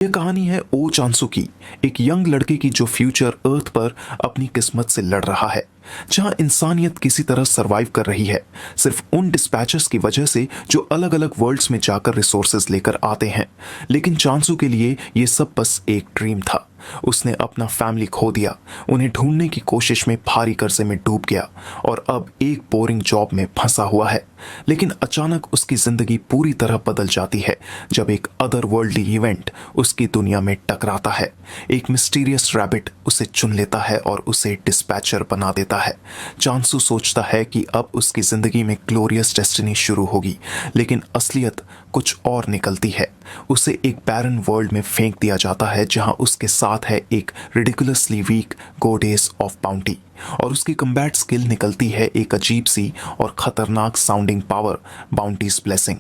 ये कहानी है ओ चांसू की, एक यंग लड़के की जो फ्यूचर अर्थ पर अपनी किस्मत से लड़ रहा है, जहां इंसानियत किसी तरह सरवाइव कर रही है, सिर्फ उन डिस्पैचर्स की वजह से जो अलग अलग वर्ल्ड्स में जाकर रिसोर्सेज लेकर आते हैं। लेकिन चांसू के लिए ये सब बस एक ड्रीम था। उसने अपना फैमिली खो दिया, उन्हें ढूंढने की कोशिश में भारी कर्जे में डूब गया और अब एक बोरिंग जॉब में फंसा हुआ है। लेकिन अचानक उसकी जिंदगी पूरी तरह बदल जाती है जब एक अदर वर्ल्डली इवेंट उसकी दुनिया में टकराता है। एक मिस्टीरियस रैबिट उसे चुन लेता है और उसे डिस्पैचर बना देता है। चांसू सोचता है कि अब उसकी जिंदगी में ग्लोरियस डेस्टिनी शुरू होगी, लेकिन असलियत कुछ और निकलती है। उसे एक बैरन वर्ल्ड में फेंक दिया जाता है जहां उसके साथ है एक ridiculously weak goddess of bounty, और उसकी कम्बैट स्किल निकलती है एक अजीब सी और खतरनाक साउंडिंग पावर, बाउंटीज ब्लेसिंग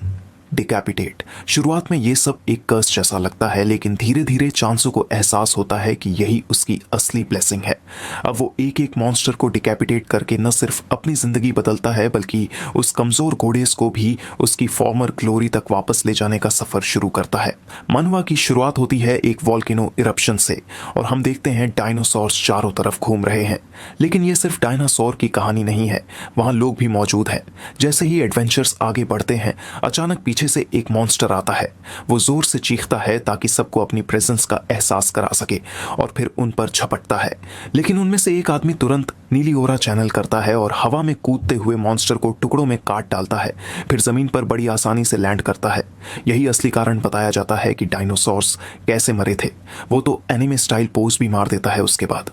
डिकैपिटेट। शुरुआत में ये सब एक कर्स जैसा लगता है, लेकिन धीरे धीरे चांसू को एहसास होता है कि यही उसकी असली ब्लेसिंग है। अब वो एक एक मॉन्स्टर को डिकैपिटेट करके न सिर्फ अपनी जिंदगी बदलता है, बल्कि उस कमजोर घोड़ेस को भी उसकी फॉर्मर ग्लोरी तक वापस ले जाने का सफर शुरू करता है। मनवा की शुरुआत होती है एक वॉल्केनो इरप्शन से, और हम देखते हैं डायनासोर्स चारों तरफ घूम रहे हैं। लेकिन ये सिर्फ डायनासोर की कहानी नहीं है, वहां लोग भी मौजूद हैं। जैसे ही एडवेंचर्स आगे बढ़ते हैं, अचानक पीछे से एक मॉन्स्टर आता है। वो जोर से चीखता है ताकि सबको अपनी प्रेजेंस का एहसास करा सके, और फिर उन पर झपटता है। लेकिन उनमें से एक आदमी तुरंत नीली ओरा चैनल करता है और हवा में कूदते हुए मॉन्स्टर को टुकड़ों में काट डालता है, फिर जमीन पर बड़ी आसानी से लैंड करता है। यही असली कारण बताया जाता है कि डायनासोर्स कैसे मरे थे। वो तो एनिमे स्टाइल पोज भी मार देता है। उसके बाद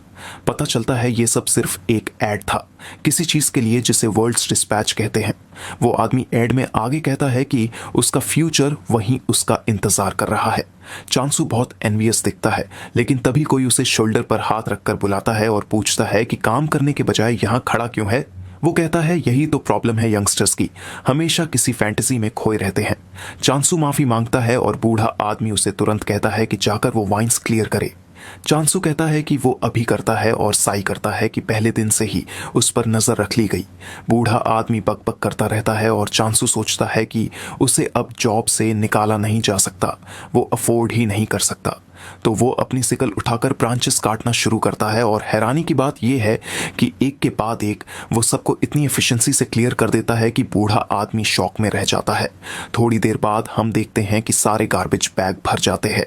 पता चलता है ये सब सिर्फ एक एड था किसी चीज के लिए जिसे वर्ल्ड्स डिस्पैच कहते हैं। वो आदमी एड में आगे कहता है कि उसका फ्यूचर वहीं उसका इंतजार कर रहा है। चांसू बहुत एनवियस दिखता है, लेकिन तभी कोई उसे शोल्डर पर हाथ रखकर बुलाता है और पूछता है कि काम करने के बजाय यहाँ खड़ा क्यों है। वो कहता है यही तो प्रॉब्लम है यंगस्टर्स की, हमेशा किसी फैंटेसी में खोए रहते हैं। चांसू माफी मांगता है और बूढ़ा आदमी उसे तुरंत कहता है कि जाकर वो वाइन्स क्लियर करे। चांसू कहता है कि वो अभी करता है और साई करता है कि पहले दिन से ही उस पर नजर रख ली गई। बूढ़ा आदमी बकबक करता रहता है और चांसू सोचता है कि उसे अब जॉब से निकाला नहीं जा सकता, वो अफोर्ड ही नहीं कर सकता। तो वो अपनी सिकल उठाकर ब्रांचेस काटना शुरू करता है, और हैरानी की बात यह है कि एक के बाद एक वो सबको इतनी एफिशिएंसी से क्लियर कर देता है कि बूढ़ा आदमी शॉक में रह जाता है। थोड़ी देर बाद हम देखते हैं कि सारे गार्बेज बैग भर जाते हैं,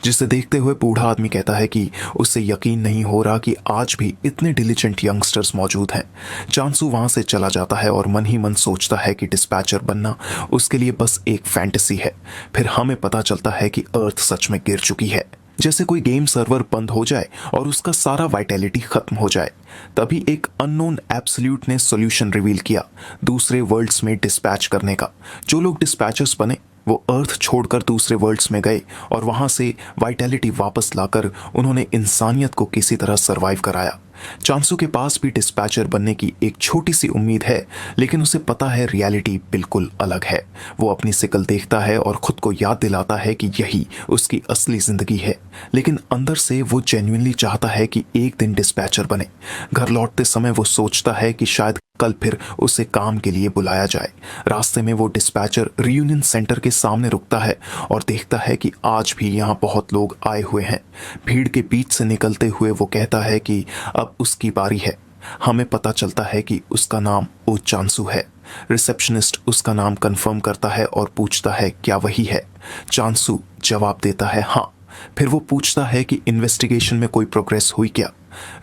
जिसे देखते हुए बूढ़ा आदमी कहता है कि उसे यकीन नहीं हो रहा कि आज भी इतने डिलिजेंट यंगस्टर्स मौजूद हैं। चांसू वहां से चला जाता है और मन ही मन सोचता है कि डिस्पैचर बनना उसके लिए बस एक फैंटेसी है। फिर हमें पता चलता है कि अर्थ सच में गिर चुकी है, जैसे कोई गेम सर्वर बंद हो जाए और उसका सारा वाइटैलिटी खत्म हो जाए। तभी एक अननोन एब्सोल्यूट ने सॉल्यूशन रिवील किया दूसरे वर्ल्ड्स में डिस्पैच करने का। जो लोग डिस्पैचर्स बने वो अर्थ छोड़कर दूसरे वर्ल्ड्स में गए और वहां से वाइटैलिटी वापस लाकर उन्होंने इंसानियत को किसी तरह सरवाइव कराया। चांसू के पास भी डिस्पैचर बनने की एक छोटी सी उम्मीद है, लेकिन उसे पता है रियलिटी बिल्कुल अलग है। वो अपनी सिकल देखता है और खुद को याद दिलाता है कि यही उसकी असली जिंदगी है, लेकिन अंदर से वो जेन्युइनली चाहता है कि एक दिन डिस्पैचर बने। घर लौटते समय वो सोचता है कि शायद कल फिर उसे काम के लिए बुलाया जाए। रास्ते में वो डिस्पैचर रियूनियन सेंटर के सामने रुकता है और देखता है कि आज भी यहाँ बहुत लोग आए हुए हैं। भीड़ के बीच से निकलते हुए वो कहता है कि अब उसकी बारी है। हमें पता चलता है कि उसका नाम ओ चांसू है। रिसेप्शनिस्ट उसका नाम कंफर्म करता है और पूछता है क्या वही है। चांसू जवाब देता है हाँ। फिर वो पूछता है कि इन्वेस्टिगेशन में कोई प्रोग्रेस हुई क्या।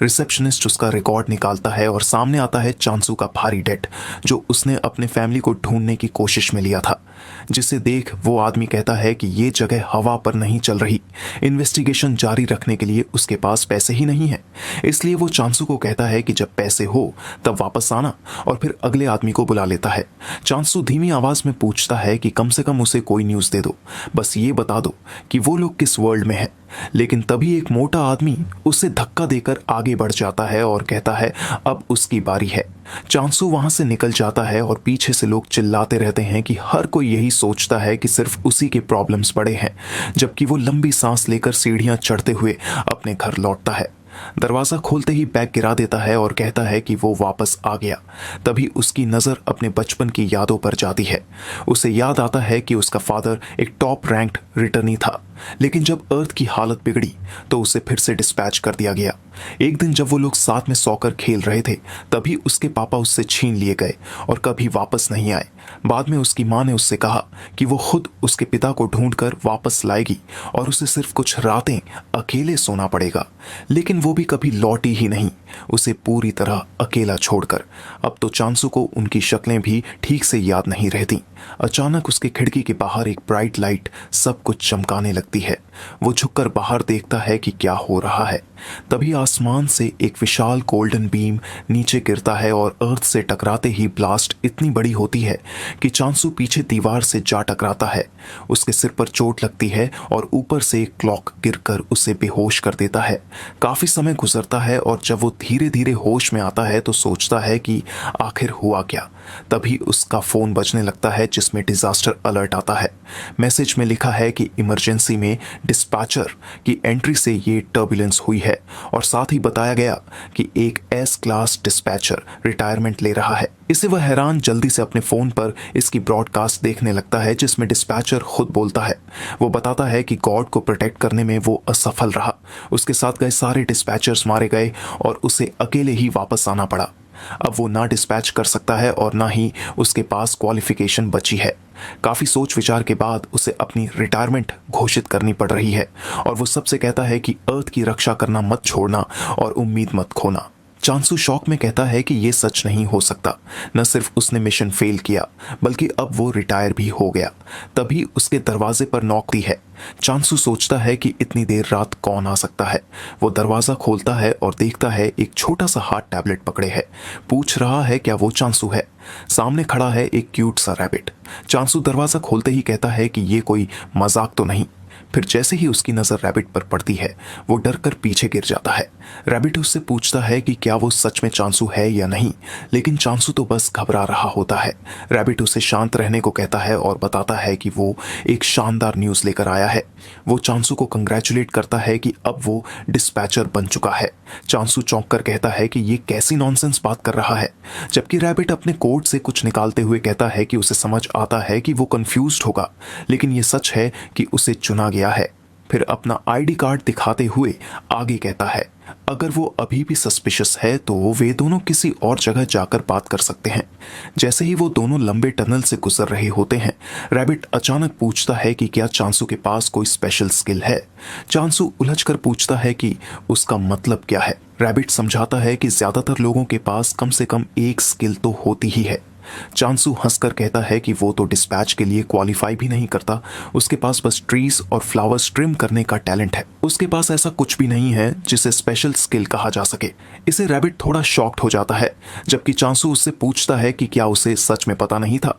रिसेप्शनिस्ट उसका रिकॉर्ड निकालता है और सामने आता है चांसू का भारी डेट, जो उसने अपने फैमिली को ढूंढने की कोशिश में लिया था। जिसे देख वो आदमी कहता है कि ये जगह हवा पर नहीं चल रही, इन्वेस्टिगेशन जारी रखने के लिए उसके पास पैसे ही नहीं है। इसलिए वो चांसू को कहता है कि जब पैसे हो तब वापस आना, और फिर अगले आदमी को बुला लेता है। चांसू धीमी आवाज में पूछता है कि कम से कम उसे कोई न्यूज दे दो, बस ये बता दो कि वो लोग किस वर्ल्ड में है। लेकिन तभी एक मोटा आदमी उसे धक्का देकर आगे बढ़ जाता है और कहता है अब उसकी बारी है। चांसू वहां से निकल जाता है और पीछे से लोग चिल्लाते रहते हैं कि हर कोई यही सोचता है कि सिर्फ उसी के प्रॉब्लम्स बड़े हैं, जबकि वो लंबी सांस लेकर सीढ़ियां चढ़ते हुए अपने घर लौटता है। दरवाज़ा खोलते ही बैग गिरा देता है और कहता है कि वो वापस आ गया। तभी उसकी नज़र अपने बचपन की यादों पर जाती है। उसे याद आता है कि उसका फादर एक टॉप रैंक्ड रिटर्नी था, लेकिन जब अर्थ की हालत बिगड़ी तो उसे फिर से डिस्पैच कर दिया गया। एक दिन जब वो लोग साथ में सॉकर खेल रहे थे, तभी उसके पापा उससे छीन लिए गए और कभी वापस नहीं आए। बाद में उसकी माँ ने उससे कहा कि वो खुद उसके पिता को ढूंढकर वापस लाएगी और उसे सिर्फ कुछ रातें अकेले सोना पड़ेगा। लेकिन वो भी कभी लौटी ही नहीं, उसे पूरी तरह अकेला छोड़कर। अब तो चांसू को उनकी शक्लें भी ठीक से याद नहीं रहती। अचानक उसके खिड़की के बाहर एक ब्राइट लाइट सब कुछ चमकाने लगती है। वो झुककर बाहर देखता है कि क्या हो रहा है। तभी आसमान से एक विशाल गोल्डन बीम नीचे गिरता है और अर्थ से टकराते ही ब्लास्ट इतनी बड़ी होती है कि चांसू पीछे दीवार से जा टकराता है। उसके सिर पर चोट लगती है और ऊपर से एक क्लॉक गिरकर उसे बेहोश कर देता है। काफी समय गुजरता है और जब वो धीरे धीरे होश में आता है तो सोचता है कि आखिर हुआ क्या। तभी उसका फोन बजने लगता है जिसमें डिजास्टर अलर्ट आता है। मैसेज में लिखा है कि इमरजेंसी में डिस्पैचर की एंट्री से ये टर्बुलेंस हुई है और साथ ही बताया गया कि एक एस क्लास डिस्पैचर रिटायरमेंट ले रहा है। इसे वह हैरान जल्दी से अपने फोन पर इसकी ब्रॉडकास्ट देखने लगता है जिसमें डिस्पैचर खुद बोलता है। वो बताता है कि गॉड को प्रोटेक्ट करने में वो असफल रहा। उसके साथ गए सारे डिस्पैचर्स मारे गए और उसे अकेले ही वापस आना पड़ा। अब वो ना डिस्पैच कर सकता है और ना ही उसके पास क्वालिफिकेशन बची है। काफी सोच विचार के बाद उसे अपनी रिटायरमेंट घोषित करनी पड़ रही है और वो सबसे कहता है कि अर्थ की रक्षा करना मत छोड़ना और उम्मीद मत खोना। चांसू शौक में कहता है कि ये सच नहीं हो सकता। न सिर्फ उसने मिशन फेल किया बल्कि अब वो रिटायर भी हो गया। तभी उसके दरवाजे पर नौकरी है। चांसू सोचता है कि इतनी देर रात कौन आ सकता है। वो दरवाजा खोलता है और देखता है एक छोटा सा हाथ टैबलेट पकड़े है। पूछ रहा है क्या वो चांसू है। सामने खड़ा है एक क्यूट सा रैबिट। चांसू दरवाजा खोलते ही कहता है कि ये कोई मजाक तो नहीं। फिर जैसे ही उसकी नजर रैबिट पर पड़ती है वो डर कर पीछे गिर जाता है। रैबिट उससे पूछता है कि क्या वो सच में चांसू है या नहीं, लेकिन चांसू तो बस घबरा रहा होता है। रैबिट उसे शांत रहने को कहता है और बताता है कि वो एक शानदार न्यूज़ लेकर आया है। वो चांसू को कंग्रेचुलेट करता है कि अब वो डिस्पैचर बन चुका है। चांसू चौंक कर कहता है कि ये कैसी नॉनसेंस बात कर रहा है, जबकि रैबिट अपने कोट से कुछ निकालते हुए कहता है कि उसे समझ आता है कि वो कंफ्यूज्ड होगा, लेकिन ये सच है कि उसे चुना गया है। फिर अपना आईडी कार्ड दिखाते हुए आगे कहता है अगर वो अभी भी सस्पिशियस है तो वे दोनों किसी और जगह जाकर बात कर सकते हैं। जैसे ही वो दोनों लंबे टनल से गुजर रहे होते हैं, रैबिट अचानक पूछता है कि क्या चांसू के पास कोई स्पेशल स्किल है। चांसू उलझकर पूछता है कि उसका मतलब क्या है। रैबिट समझाता है कि ज्यादातर लोगों के पास कम से कम एक स्किल तो होती ही है। चांसू हंसकर कहता है कि वो तो डिस्पैच के लिए क्वालिफाई भी नहीं करता, उसके पास बस ट्रीज और फ्लावर्स ट्रिम करने का टैलेंट है। उसके पास ऐसा कुछ भी नहीं है जिसे स्पेशल स्किल कहा जा सके। इसे रैबिट थोड़ा शॉक्ड हो जाता है, जबकि चांसू उससे पूछता है कि क्या उसे सच में पता नहीं था।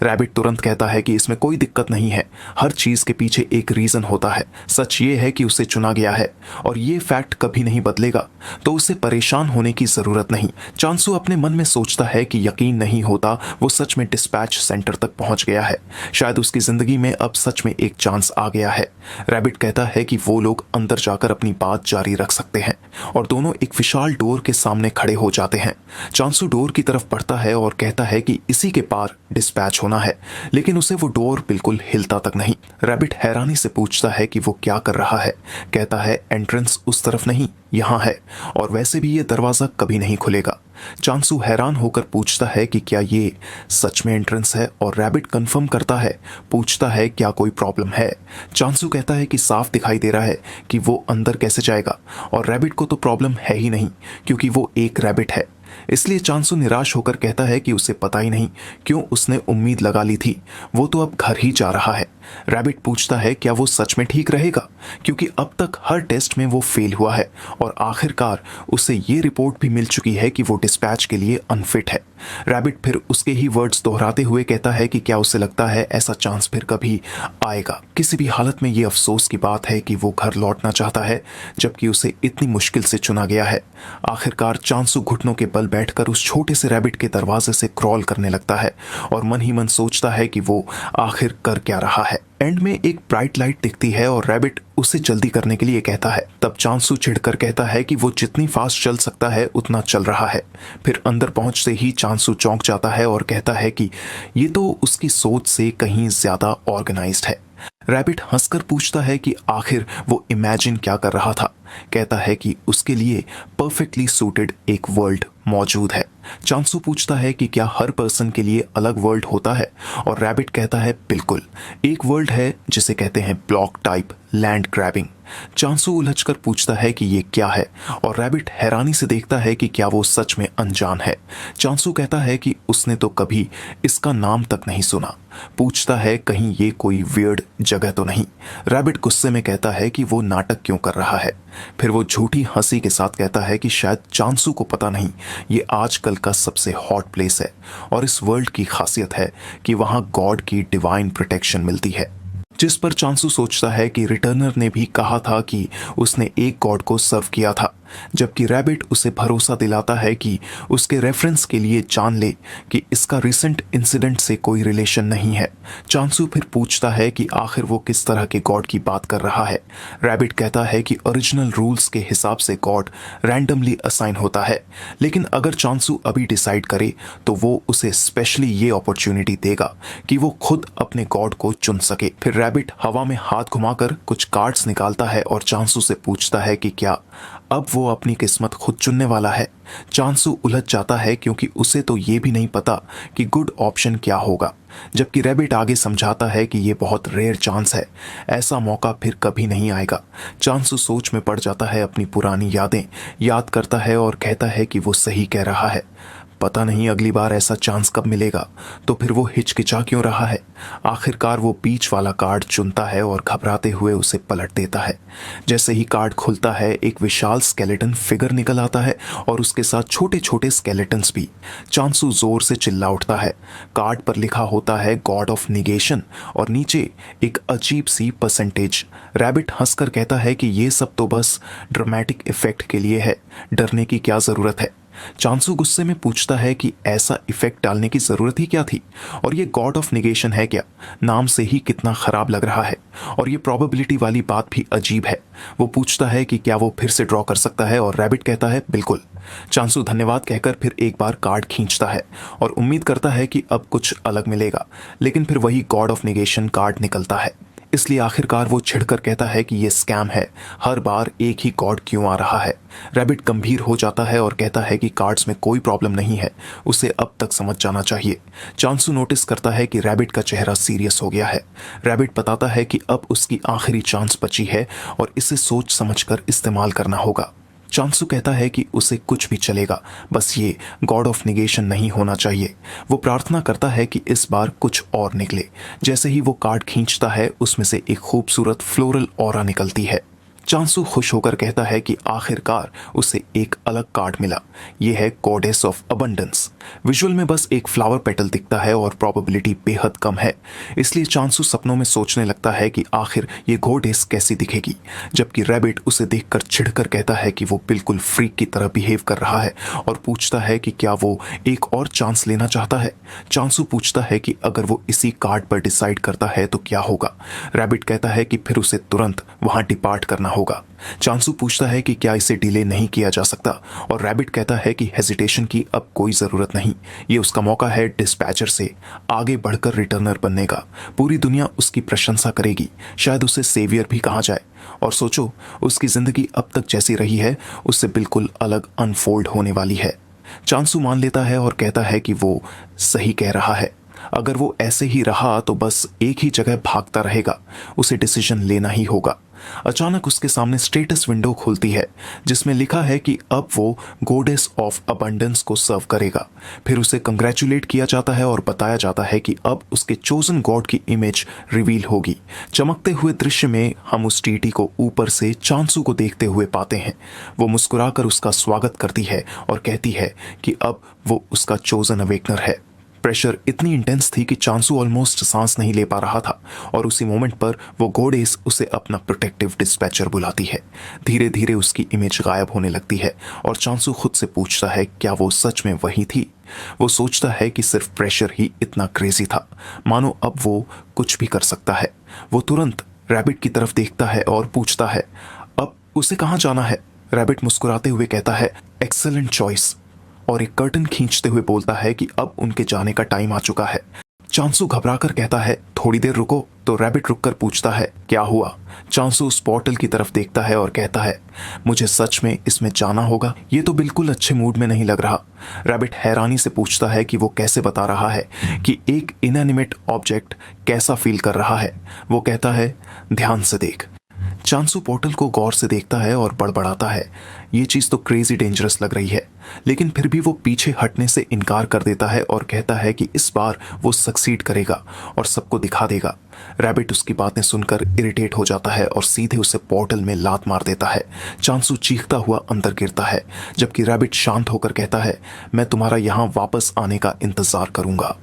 रैबिट तुरंत कहता है कि इसमें कोई दिक्कत नहीं है, हर चीज के पीछे एक रीजन होता है। सच ये है कि उसे चुना गया है और ये फैक्ट कभी नहीं बदलेगा, तो उसे परेशान होने की जरूरत नहीं। चांसू अपने मन में सोचता है कि यकीन नहीं होता वो सच में डिस्पैच सेंटर तक पहुंच गया है। शायद उसकी जिंदगी में अब सच में एक चांस आ गया है। रैबिट कहता है कि वो लोग अंदर जाकर अपनी बात जारी रख सकते हैं और दोनों एक विशाल डोर के सामने खड़े हो जाते हैं। चांसू डोर की तरफ बढ़ता है और कहता है कि इसी के पार डिस्पैच होना है, लेकिन उसे वो डोर बिल्कुल हिलता तक नहीं। रैबिट हैरानी से पूछता है कि वो क्या कर रहा है। कहता है एंट्रेंस उस तरफ नहीं, यहाँ है, और वैसे भी ये दरवाजा कभी नहीं खुलेगा। चांसू हैरान होकर पूछता है कि क्या ये सच में एंट्रेंस है, और रैबिट कंफर्म करता है। पूछता है क्या कोई प्रॉब्लम है। चांसू कहता है कि साफ दिखाई दे रहा है कि वो अंदर कैसे जाएगा, और रैबिट को तो प्रॉब्लम है ही नहीं क्योंकि वो एक रैबिट है। इसलिए चांसू निराश होकर कहता है कि उसे पता ही नहीं क्यों उसने उम्मीद लगा ली थी, वो तो अब घर ही जा रहा है। रैबिट पूछता है क्या वो सच में ठीक रहेगा, क्योंकि अब तक हर टेस्ट में वो फेल हुआ है और आखिरकार उसे ये रिपोर्ट भी मिल चुकी है कि वो डिस्पैच के लिए अनफिट है। रैबिट फिर उसके ही वर्ड्स दोहराते हुए कहता है कि क्या उसे लगता है ऐसा चांस फिर कभी आएगा। किसी भी हालत में ये अफसोस की बात है कि वो घर लौटना चाहता है, जबकि उसे इतनी मुश्किल से चुना गया है। आखिरकार चांसू घुटनों के बल बैठकर उस छोटे से रैबिट के दरवाजे से क्रॉल करने लगता है और मन ही मन सोचता है कि वो आखिर कर क्या रहा है। एंड में एक ब्राइट लाइट दिखती है और रैबिट उसे जल्दी करने के लिए कहता है। तब चांसू चिढ़कर कहता है कि वो जितनी फास्ट चल सकता है उतना चल रहा है। फिर अंदर पहुंचते ही चांसू चौंक जाता है और कहता है कि ये तो उसकी सोच से कहीं ज्यादा ऑर्गेनाइज्ड है। रैबिट हंसकर पूछता है कि आखिर वो इमेजिन क्या कर रहा था। कहता है कि उसके लिए परफेक्टली सूटेड एक वर्ल्ड मौजूद है। चांसू पूछता है कि क्या हर पर्सन के लिए अलग वर्ल्ड होता है, और रैबिट कहता है बिल्कुल, एक वर्ल्ड है जिसे कहते हैं ब्लॉक टाइप लैंड ग्रैबिंग। चांसू उलझकर पूछता है कि ये क्या है, और रैबिट हैरानी से देखता है कि क्या वो सच में अनजान है। चांसू कहता है कि उसने तो कभी इसका नाम तक नहीं सुना। पूछता है कहीं ये कोई वियर्ड जगह तो नहीं। रैबिट गुस्से में कहता है कि वो नाटक क्यों कर रहा है। फिर वो झूठी हंसी के साथ कहता है कि शायद चांसू को पता नहीं, ये आजकल का सबसे हॉट प्लेस है और इस वर्ल्ड की खासियत है कि वहां गॉड की डिवाइन प्रोटेक्शन मिलती है। जिस पर चांसू सोचता है कि रिटर्नर ने भी कहा था कि उसने एक गॉड को सर्व किया था, जबकि रैबिट उसे भरोसा दिलाता है कि उसके रेफरेंस के लिए जान ले कि इसका रिसेंट इंसिडेंट से कोई रिलेशन नहीं है। चांसू फिर पूछता है कि आखिर वो किस तरह के गॉड की बात कर रहा है। रैबिट कहता है कि ओरिजिनल रूल्स के हिसाब से गॉड रैंडमली असाइन होता है, लेकिन अगर चांसू अभी डिसाइड करे तो वो उसे स्पेशली ये अपॉर्चुनिटी देगा कि वो खुद अपने गॉड को चुन सके। फिर रैबिट हवा में हाथ घुमाकर कुछ कार्ड्स निकालता है और चांसू से पूछता है कि क्या अब वो अपनी किस्मत खुद चुनने वाला है। चांसू उलझ जाता है क्योंकि उसे तो ये भी नहीं पता कि गुड ऑप्शन क्या होगा, जबकि रैबिट आगे समझाता है कि ये बहुत रेयर चांस है, ऐसा मौका फिर कभी नहीं आएगा। चांसू सोच में पड़ जाता है, अपनी पुरानी यादें याद करता है और कहता है कि वो सही कह रहा है। पता नहीं अगली बार ऐसा चांस कब मिलेगा। तो फिर वो हिचकिचा क्यों रहा है। आखिरकार वो बीच वाला कार्ड चुनता है और घबराते हुए उसे पलट देता है। जैसे ही कार्ड खुलता है, एक विशाल स्केलेटन फिगर निकल आता है और उसके साथ छोटे छोटे स्केलेटन्स भी। चांसू जोर से चिल्ला उठता है। कार्ड पर लिखा होता है गॉड ऑफ निगेशन और नीचे एक अजीब सी परसेंटेज। रैबिट हंसकर कहता है कि ये सब तो बस ड्रामेटिक इफेक्ट के लिए है, डरने की क्या जरूरत है। चांसू गुस्से में पूछता है कि ऐसा इफेक्ट डालने की जरूरत ही क्या थी, और ये गॉड ऑफ निगेशन है क्या, नाम से ही कितना खराब लग रहा है। और ये प्रोबेबिलिटी वाली बात भी अजीब है। वो पूछता है कि क्या वो फिर से ड्रॉ कर सकता है, और रैबिट कहता है बिल्कुल। चांसू धन्यवाद कहकर फिर एक बार कार्ड खींचता है और उम्मीद करता है कि अब कुछ अलग मिलेगा, लेकिन फिर वही गॉड ऑफ निगेशन कार्ड निकलता है। इसलिए आखिरकार वो छिड़कर कहता है कि ये स्कैम है, हर बार एक ही गॉड क्यों आ रहा है। रैबिट गंभीर हो जाता है और कहता है कि कार्ड्स में कोई प्रॉब्लम नहीं है, उसे अब तक समझ जाना चाहिए। चांसू नोटिस करता है कि रैबिट का चेहरा सीरियस हो गया है। रैबिट बताता है कि अब उसकी आखिरी चांस बची है और इसे सोच समझकर इस्तेमाल करना होगा। चांसू कहता है कि उसे कुछ भी चलेगा, बस ये गॉड ऑफ निगेशन नहीं होना चाहिए। वो प्रार्थना करता है कि इस बार कुछ और निकले। जैसे ही वो कार्ड खींचता है, उसमें से एक खूबसूरत फ्लोरल ऑरा निकलती है। चांसू खुश होकर कहता है कि आखिरकार उसे एक अलग कार्ड मिला। यह है गॉडेस ऑफ अबंडेंस। विजुअल में बस एक फ्लावर पेटल दिखता है और प्रोबेबिलिटी बेहद कम है, इसलिए चांसू सपनों में सोचने लगता है कि आखिर ये गॉडेस कैसी दिखेगी, जबकि रैबिट उसे देखकर चिढ़कर कहता है कि वो बिल्कुल फ्रीक की तरह बिहेव कर रहा है और पूछता है कि क्या वो एक और चांस लेना चाहता है। चांसू पूछता है कि अगर वो इसी कार्ड पर डिसाइड करता है तो क्या होगा। रैबिट कहता है कि फिर उसे तुरंत वहां डिपार्ट करना होगा। चांसू पूछता है कि क्या इसे डिले नहीं किया जा सकता, और रैबिट कहता है कि हेजिटेशन की अब कोई जरूरत नहीं, ये उसका मौका है डिस्पैचर से आगे बढ़कर रिटर्नर बनने का। पूरी दुनिया उसकी प्रशंसा करेगी, शायद उसे सेवियर भी कहा जाए। और सोचो, उसकी जिंदगी अब तक जैसी रही है उससे बिल्कुल अलग अनफोल्ड होने वाली है। चांसू मान लेता है और कहता है कि वो सही कह रहा है। अगर वो ऐसे ही रहा तो बस एक ही जगह भागता रहेगा, उसे डिसीजन लेना ही होगा। अचानक उसके सामने स्टेटस विंडो खुलती है जिसमें लिखा है कि अब वो गॉडेस ऑफ अबंडेंस को सर्व करेगा। फिर उसे कंग्रेचुलेट किया जाता है और बताया जाता है कि अब उसके चोजन गॉड की इमेज रिवील होगी। चमकते हुए दृश्य में हम उस टीटी को ऊपर से चांसू को देखते हुए पाते हैं। वो मुस्कुराकर उसका स्वागत करती है और कहती है कि अब वो उसका चोजन अवेकनर है। प्रेशर इतनी इंटेंस थी कि चांसू ऑलमोस्ट सांस नहीं ले पा रहा था और उसी मोमेंट पर वो गोडेस उसे अपना प्रोटेक्टिव डिस्पैचर बुलाती है। धीरे धीरे उसकी इमेज गायब होने लगती है और चांसू खुद से पूछता है क्या वो सच में वही थी। वो सोचता है कि सिर्फ प्रेशर ही इतना क्रेजी था, मानो अब वो कुछ भी कर सकता है। वो तुरंत रैबिट की तरफ देखता है और पूछता है अब उसे कहाँ जाना है। रैबिट मुस्कुराते हुए कहता है एक्सेलेंट चॉइस, और एक कर्टन खींचते हुए बोलता है कि अब उनके जाने का टाइम आ चुका है। चांसू घबराकर कहता है थोड़ी देर रुको, तो रैबिट रुककर पूछता है क्या हुआ। चांसू उस पोर्टल की तरफ देखता है और कहता है मुझे सच में इसमें जाना होगा, ये तो बिल्कुल अच्छे मूड में नहीं लग रहा। रैबिट हैरानी से पूछता है कि वो कैसे बता रहा है कि एक इनएनिमेट ऑब्जेक्ट कैसा फील कर रहा है। वो कहता है ध्यान से देख। चांसू पोर्टल को गौर से देखता है और बड़बड़ाता है ये चीज तो क्रेजी डेंजरस लग रही है, लेकिन फिर भी वो पीछे हटने से इनकार कर देता है और कहता है कि इस बार वो सक्सीड करेगा और सबको दिखा देगा। रैबिट उसकी बातें सुनकर इरिटेट हो जाता है और सीधे उसे पोर्टल में लात मार देता है। चांसू चीखता हुआ अंदर गिरता है, जबकि रैबिट शांत होकर कहता है मैं तुम्हारा यहाँ वापस आने का इंतजार करूंगा।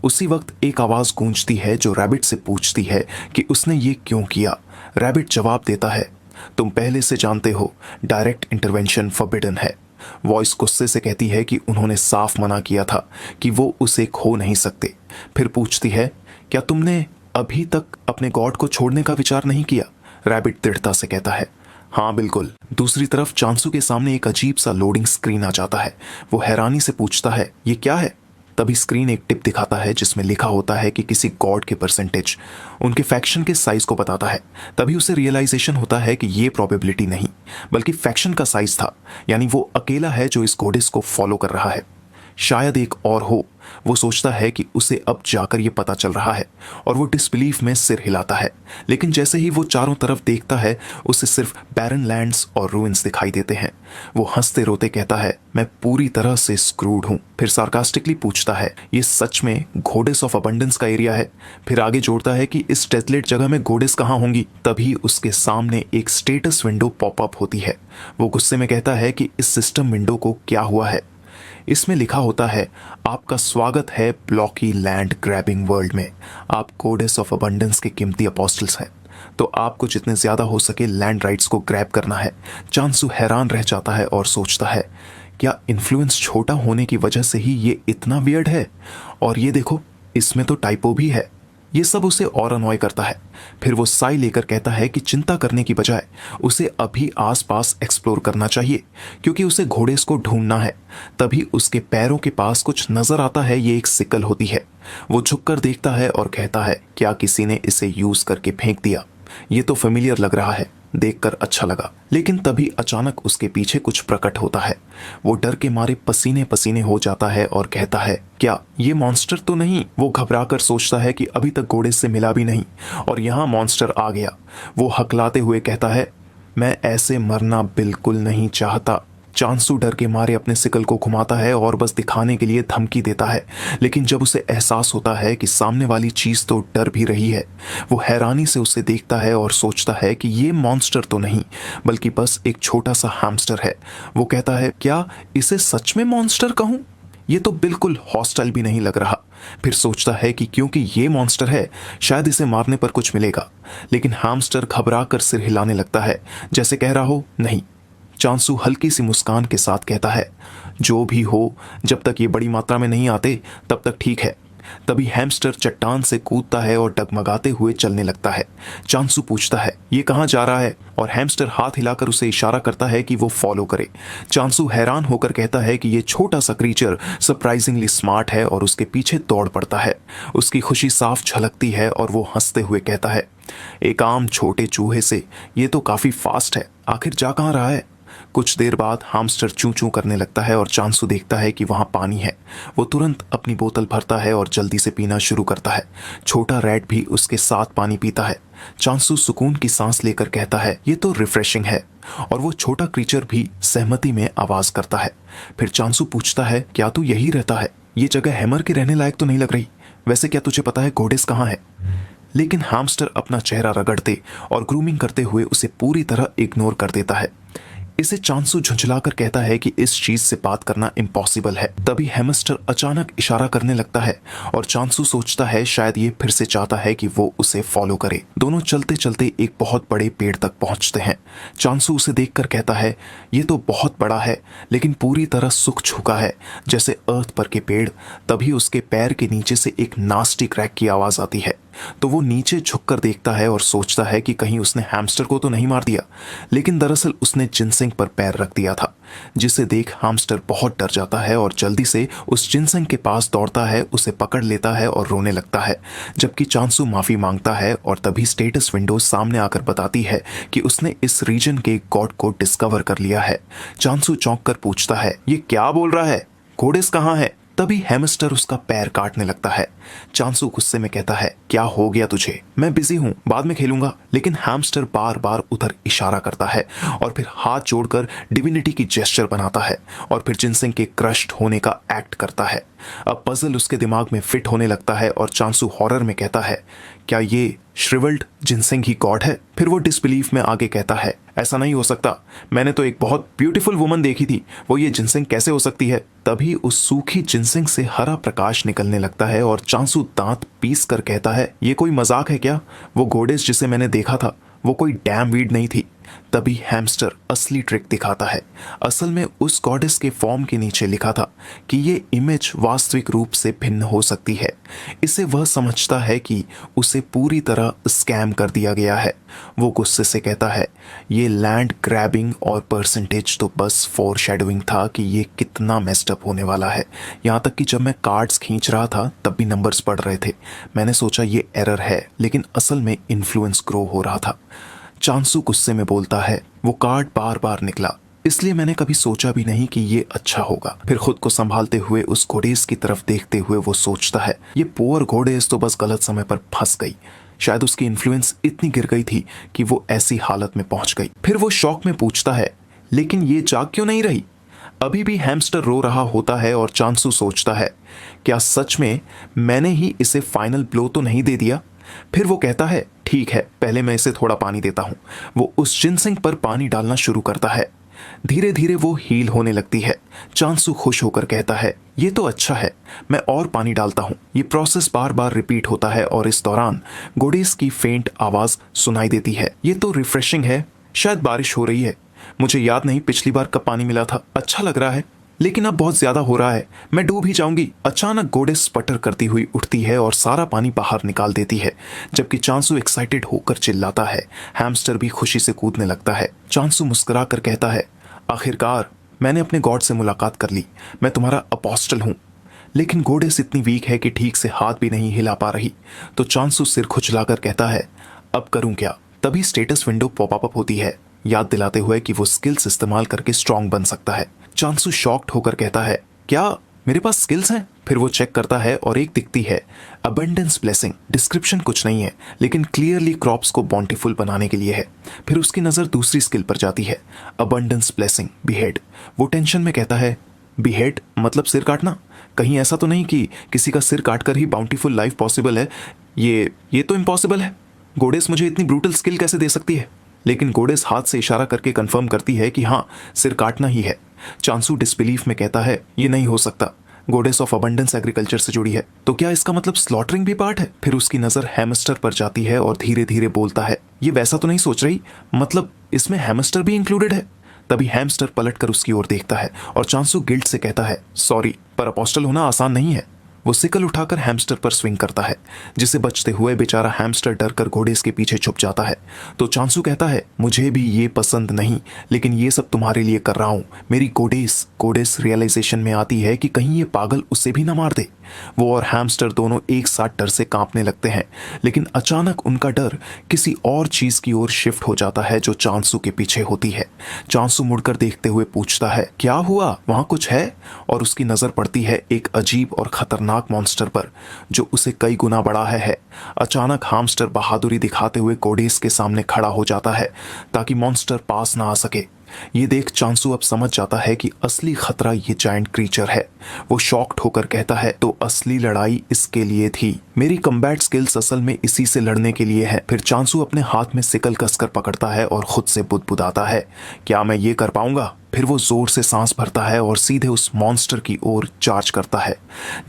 उसी वक्त एक आवाज गूंजती है जो रैबिट से पूछती है कि उसने ये क्यों किया। रैबिट जवाब देता है तुम पहले से जानते हो डायरेक्ट इंटरवेंशन फॉरबिडन है। वॉइस गुस्से से कहती है कि उन्होंने साफ मना किया था कि वो उसे खो नहीं सकते। फिर पूछती है क्या तुमने अभी तक अपने गॉड को छोड़ने का विचार नहीं किया। रैबिट दृढ़ता से कहता है हाँ बिल्कुल। दूसरी तरफ चांसू के सामने एक अजीब सा लोडिंग स्क्रीन आ जाता है। वो हैरानी से पूछता है ये क्या है। तभी स्क्रीन एक टिप दिखाता है जिसमें लिखा होता है कि किसी गॉड के परसेंटेज उनके फैक्शन के साइज को बताता है। तभी उसे रियलाइजेशन होता है कि ये प्रोबेबिलिटी नहीं बल्कि फैक्शन का साइज था, यानी वो अकेला है जो इस गॉडेस को फॉलो कर रहा है। शायद एक और हो। वो सोचता है कि उसे अब जाकर ये पता चल रहा है और वो डिसबिलीफ में सिर हिलाता है, लेकिन जैसे ही वो चारों तरफ देखता है उसे सिर्फ बैरन लैंड्स और रूइंस दिखाई देते हैं। वो हंसते रोते कहता है मैं पूरी तरह से स्क्रूड हूँ। फिर सार्कास्टिकली पूछता है ये सच में गोडेस ऑफ अबंडेंस का एरिया है। फिर आगे जोड़ता है कि इस डेसलेट जगह में गोडेस कहाँ होंगी। तभी उसके सामने एक स्टेटस विंडो पॉपअप होती है। वो गुस्से में कहता है कि इस सिस्टम विंडो को क्या हुआ है। इसमें लिखा होता है आपका स्वागत है ब्लॉकी लैंड ग्रैबिंग वर्ल्ड में। आप गोडेस ऑफ अबंडेंस के कीमती अपोस्टल्स हैं, तो आपको जितने ज्यादा हो सके लैंड राइट्स को ग्रैब करना है। चांसू हैरान रह जाता है और सोचता है क्या इन्फ्लुएंस छोटा होने की वजह से ही ये इतना वियर्ड है। और ये देखो इसमें तो टाइपो भी है। ये सब उसे और अनॉय करता है। फिर वो साई लेकर कहता है कि चिंता करने की बजाय उसे अभी आसपास एक्सप्लोर करना चाहिए, क्योंकि उसे घोड़ेस को ढूंढना है। तभी उसके पैरों के पास कुछ नजर आता है। ये एक सिकल होती है। वो झुककर देखता है और कहता है क्या किसी ने इसे यूज करके फेंक दिया। ये तो फेमिलियर लग रहा है, देखकर अच्छा लगा। लेकिन तभी अचानक उसके पीछे कुछ प्रकट होता है। वो डर के मारे पसीने पसीने हो जाता है और कहता है क्या ये मॉन्स्टर तो नहीं। वो घबराकर सोचता है कि अभी तक घोड़े से मिला भी नहीं और यहाँ मॉन्स्टर आ गया। वो हकलाते हुए कहता है मैं ऐसे मरना बिल्कुल नहीं चाहता। चांसू डर के मारे अपने सिकल को घुमाता है और बस दिखाने के लिए धमकी देता है, लेकिन जब उसे एहसास होता है कि सामने वाली चीज तो डर भी रही है, वो हैरानी से उसे देखता है और सोचता है कि ये मॉन्स्टर तो नहीं बल्कि बस एक छोटा सा हैमस्टर है। वो कहता है क्या इसे सच में मॉन्स्टर कहूं, ये तो बिल्कुल हॉस्टाइल भी नहीं लग रहा। फिर सोचता है कि क्योंकि ये मॉन्स्टर है शायद इसे मारने पर कुछ मिलेगा, लेकिन हैमस्टर घबरा कर सिर हिलाने लगता है जैसे कह रहा हो नहीं। चांसू हल्की सी मुस्कान के साथ कहता है जो भी हो, जब तक ये बड़ी मात्रा में नहीं आते तब तक ठीक है। तभी हैमस्टर चट्टान से कूदता है और डगमगाते हुए चलने लगता है। चांसू पूछता है ये कहाँ जा रहा है और हैमस्टर हाथ हिलाकर उसे इशारा करता है कि वो फॉलो करे। चांसू हैरान होकर कहता है कि ये छोटा सा क्रीचर सरप्राइजिंगली स्मार्ट है और उसके पीछे दौड़ पड़ता है। उसकी खुशी साफ झलकती है और वो हंसते हुए कहता है एक आम छोटे चूहे से ये तो काफी फास्ट है, आखिर जा कहाँ रहा है। कुछ देर बाद हैमस्टर चूं चूं करने लगता है और चांसू देखता है कि वहां पानी है। वो तुरंत अपनी बोतल भरता है और जल्दी से पीना शुरू करता है। छोटा रैट भी उसके साथ पानी पीता है। चांसू सुकून की सांस लेकर कहता है ये तो रिफ्रेशिंग है, और वो छोटा क्रीचर भी सहमति में आवाज करता है। फिर चांसू पूछता है क्या तू यही रहता है, ये जगह हैमर के रहने लायक तो नहीं लग रही। वैसे क्या तुझे पता है गोडेस कहाँ है। लेकिन हैमस्टर अपना चेहरा रगड़ते और ग्रूमिंग करते हुए उसे पूरी तरह इग्नोर कर देता है। इसे चांसू झुंझलाकर कहता है कि इस चीज से बात करना इम्पॉसिबल है। तभी हैमस्टर अचानक इशारा करने लगता है और चांसू सोचता है शायद ये फिर से चाहता है कि वो उसे फॉलो करे। दोनों चलते चलते एक बहुत बड़े पेड़ तक पहुंचते हैं। चांसू उसे देखकर कहता है ये तो बहुत बड़ा है लेकिन पूरी तरह सूख चुका है जैसे अर्थ पर के पेड़। तभी उसके पैर के नीचे से एक नास्टी क्रैक की आवाज आती है तो वो नीचे झुककर देखता है और सोचता है कि कहीं उसने हैमस्टर को तो नहीं मार दिया, लेकिन दरअसल उसने जिनसेंग पर पैर रख दिया था, जिसे देख हैमस्टर बहुत डर जाता है और जल्दी से उस जिनसेंग के पास दौड़ता है, उसे पकड़ लेता है और रोने लगता है। जबकि चांसू माफी मांगता है और तभी स्टेटस विंडो सामने आकर बताती है कि उसने इस रीजन के गॉड को डिस्कवर कर लिया है। चांसू चौंक कर पूछता है ये क्या बोल रहा है, गोडेस कहाँ है? तभी हैमस्टर उसका पैर काटने लगता है। चांसू गुस्से में कहता है क्या हो गया तुझे, मैं बिजी हूं, बाद में खेलूंगा। लेकिन हैमस्टर बार बार उधर इशारा करता है और फिर हाथ जोड़कर डिविनिटी की जेस्चर बनाता है और फिर जिनसेंग के क्रश्ड होने का एक्ट करता है। अब पजल उसके दिमाग में फिट होने लगता है और चांसू हॉरर में कहता है क्या ये श्रिवल्ड जिनसेंग ही गॉड है? फिर वो डिसबिलीफ में आगे कहता है ऐसा नहीं हो सकता, मैंने तो एक बहुत ब्यूटीफुल वुमन देखी थी, वो ये जिनसेंग कैसे हो सकती है? तभी उस सूखी जिनसेंग से हरा प्रकाश निकलने लगता है और चांसू दांत पीस कर कहता है ये कोई मजाक है क्या? वो गोडेस जिसे मैंने देखा था वो कोई डैम वीड नहीं थी। तभी हैमस्टर असली ट्रिक दिखाता है। असल में उस गॉडेस के फॉर्म के नीचे लिखा था कि ये इमेज वास्तविक रूप से भिन्न हो सकती है। इसे वह समझता है कि उसे पूरी तरह स्कैम कर दिया गया है। वो गुस्से से कहता है ये लैंड ग्रैबिंग और परसेंटेज तो बस फोरशैडोइंग था कि ये कितना मेस्ड अप होने वाला है। यहाँ तक कि जब मैं कार्ड्स खींच रहा था तब भी नंबर्स पढ़ रहे थे, मैंने सोचा ये एरर है, लेकिन असल में इन्फ्लुएंस ग्रो हो रहा था। चांसू गुस्से में बोलता है वो कार्ड बार बार निकला, इसलिए मैंने कभी सोचा भी नहीं कि ये अच्छा होगा। फिर खुद को संभालते हुए उस घोड़ेस की तरफ देखते हुए वो सोचता है ये पुअर घोड़ेस तो बस गलत समय पर फंस गई, शायद उसकी इन्फ्लुएंस इतनी गिर गई थी कि वो ऐसी हालत में पहुंच गई। फिर वो शौक में पूछता है लेकिन ये जाग क्यों नहीं रही? अभी भी हैमस्टर रो रहा होता है और चांसू सोचता है क्या सच में मैंने ही इसे फाइनल ब्लो तो नहीं दे दिया? फिर वो कहता है ठीक है, पहले मैं इसे थोड़ा पानी देता हूं। वो उस जिनसेंग पर पानी डालना शुरू करता है। धीरे धीरे वो हील होने लगती है। चांसू खुश होकर कहता है ये तो अच्छा है, मैं और पानी डालता हूं। ये प्रोसेस बार बार रिपीट होता है और इस दौरान गोडेस की फेंट आवाज सुनाई देती है। ये तो रिफ्रेशिंग है, शायद बारिश हो रही है। मुझे याद नहीं पिछली बार कब पानी मिला था, अच्छा लग रहा है, लेकिन अब बहुत ज्यादा हो रहा है, मैं डूब ही जाऊंगी। अचानक गोडेस स्पटर करती हुई उठती है और सारा पानी बाहर निकाल देती है, जबकि चांसू एक्साइटेड होकर चिल्लाता है। हैमस्टर भी खुशी से कूदने लगता है। चांसू मुस्कुरा कर कहता है आखिरकार मैंने अपने गॉड से मुलाकात कर ली, मैं तुम्हारा अपोस्टल हूं। लेकिन गोडेस इतनी वीक है कि ठीक से हाथ भी नहीं हिला पा रही, तो चांसू सिर खुजलाकर कहता है अब करूं क्या? तभी स्टेटस विंडो पॉपअप होती है, याद दिलाते हुए कि वो स्किल्स इस्तेमाल करके स्ट्रांग बन सकता है। चांसू शॉक्ड होकर कहता है क्या मेरे पास स्किल्स हैं? फिर वो चेक करता है और एक दिखती है अबंडेंस ब्लेसिंग। डिस्क्रिप्शन कुछ नहीं है लेकिन क्लियरली क्रॉप्स को बॉन्टिफुल बनाने के लिए है। फिर उसकी नज़र दूसरी स्किल पर जाती है, अबंडेंस ब्लेसिंग बिहेड। वो टेंशन में कहता है बिहेड मतलब सिर काटना? कहीं ऐसा तो नहीं कि किसी का सिर काटकर ही बाउंटीफुल लाइफ पॉसिबल है? ये तो इम्पॉसिबल है। गोडेस मुझे इतनी ब्रूटल स्किल कैसे दे सकती है? लेकिन गोडेस हाथ से इशारा करके कंफर्म करती है कि हाँ, सिर काटना ही है। चांसू डिसबिलीफ में कहता है ये नहीं हो सकता, गोडेस ऑफ अबंडेंस एग्रीकल्चर से जुड़ी है, तो क्या इसका मतलब स्लॉटरिंग भी पार्ट है? फिर उसकी नजर हैमस्टर पर जाती है और धीरे धीरे बोलता है ये वैसा तो नहीं सोच रही, मतलब इसमें हैमस्टर भी इंक्लूडेड है? तभी हैमस्टर पलटकर उसकी ओर देखता है और चांसू गिल्ट से कहता है सॉरी, पर अपोस्टल होना आसान नहीं है। वो सिकल उठाकर हैमस्टर पर स्विंग करता है, जिसे बचते हुए बेचारा हैमस्टर डरकर घोड़ेस के पीछे छुप जाता है। तो चांसू कहता है मुझे भी ये पसंद नहीं, लेकिन ये सब तुम्हारे लिए कर रहा हूं। मेरी गोडेस रियलाइजेशन में आती है कि कहीं ये पागल उसे भी ना मार दे। वो और हैमस्टर दोनों एक साथ डर से कांपने लगते हैं, लेकिन अचानक उनका डर किसी और चीज की ओर शिफ्ट हो जाता है जो चांसू के पीछे होती है। चांसू मुड़कर देखते हुए पूछता है क्या हुआ, वहां कुछ है? और उसकी नजर पड़ती है एक अजीब और खतरनाक मॉन्स्टर पर जो उसे कई गुना बड़ा है। अचानक हैमस्टर बहादुरी दिखाते हुए गोडेस के सामने खड़ा हो जाता है ताकि मॉन्स्टर पास ना आ सके। ये देख चांसू अब समझ जाता है कि असली खतरा ये जायंट क्रीचर है। वो शॉक्ड होकर कहता है, तो असली लड़ाई इसके लिए थी। मेरी कम्बैट स्किल्स असल में इसी से लड़ने के लिए है। फिर चांसू अपने हाथ में सिकल कसकर पकड़ता है और खुद से बुदबुदाता है, क्या मैं ये कर पाऊंगा? फिर वो जोर से सांस भरता है और सीधे उस मॉन्स्टर की ओर चार्ज करता है।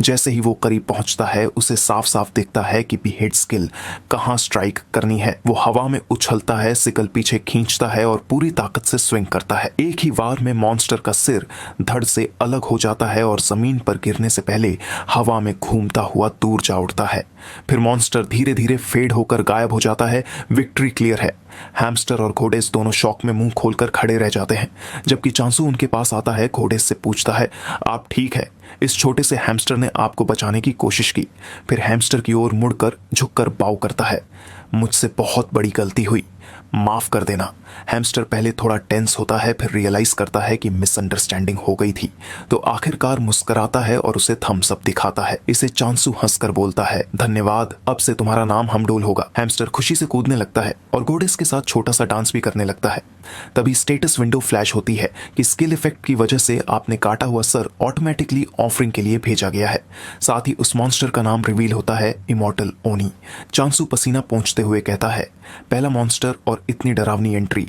जैसे ही वो करीब पहुंचता है उसे साफ साफ दिखता है कि बीहेड स्किल कहाँ स्ट्राइक करनी है। वो हवा में उछलता है, सिकल पीछे खींचता है और पूरी ताकत से स्विंग करता है। एक ही वार में मॉन्स्टर का सिर धड़ से अलग हो जाता है और जमीन पर गिरने से पहले हवा में घूमता हुआ दूर जा उठता है। फिर मॉन्स्टर धीरे धीरे फेड होकर गायब हो जाता है। विक्ट्री क्लियर है। हैमस्टर और घोडेस दोनों शॉक में मुंह खोलकर खड़े रह जाते हैं। जबकि चांसू उनके पास आता है, घोडेस से पूछता है, आप ठीक है? इस छोटे से हैमस्टर ने आपको बचाने की कोशिश की। फिर हैमस्टर की ओर मुड़कर झुककर बाव करता है, मुझसे बहुत बड़ी गलती हुई, माफ कर देना। हैमस्टर पहले थोड़ा टेंस होता है, फिर रियलाइज करता है कि मिसअंडरस्टैंडिंग हो गई थी, तो आखिरकार मुस्कुराता है और उसे थम्स अप दिखाता है। इसे चांसू हंसकर बोलता है, धन्यवाद, अब से तुम्हारा नाम हमडोल होगा। हैमस्टर खुशी से कूदने लगता है और घोडेस के साथ छोटा सा डांस भी करने लगता है। तभी स्टेटस विंडो फ्लैश होती है कि स्किल इफेक्ट की वजह से आपने काटा हुआ सर ऑटोमेटिकली ऑफरिंग के लिए भेजा गया है। साथ ही उस मॉन्स्टर का नाम रिवील होता है, इमॉर्टल ओनी। चांसू पसीना पोंछते हुए कहता है, पहला मॉन्स्टर और इतनी डरावनी एंट्री।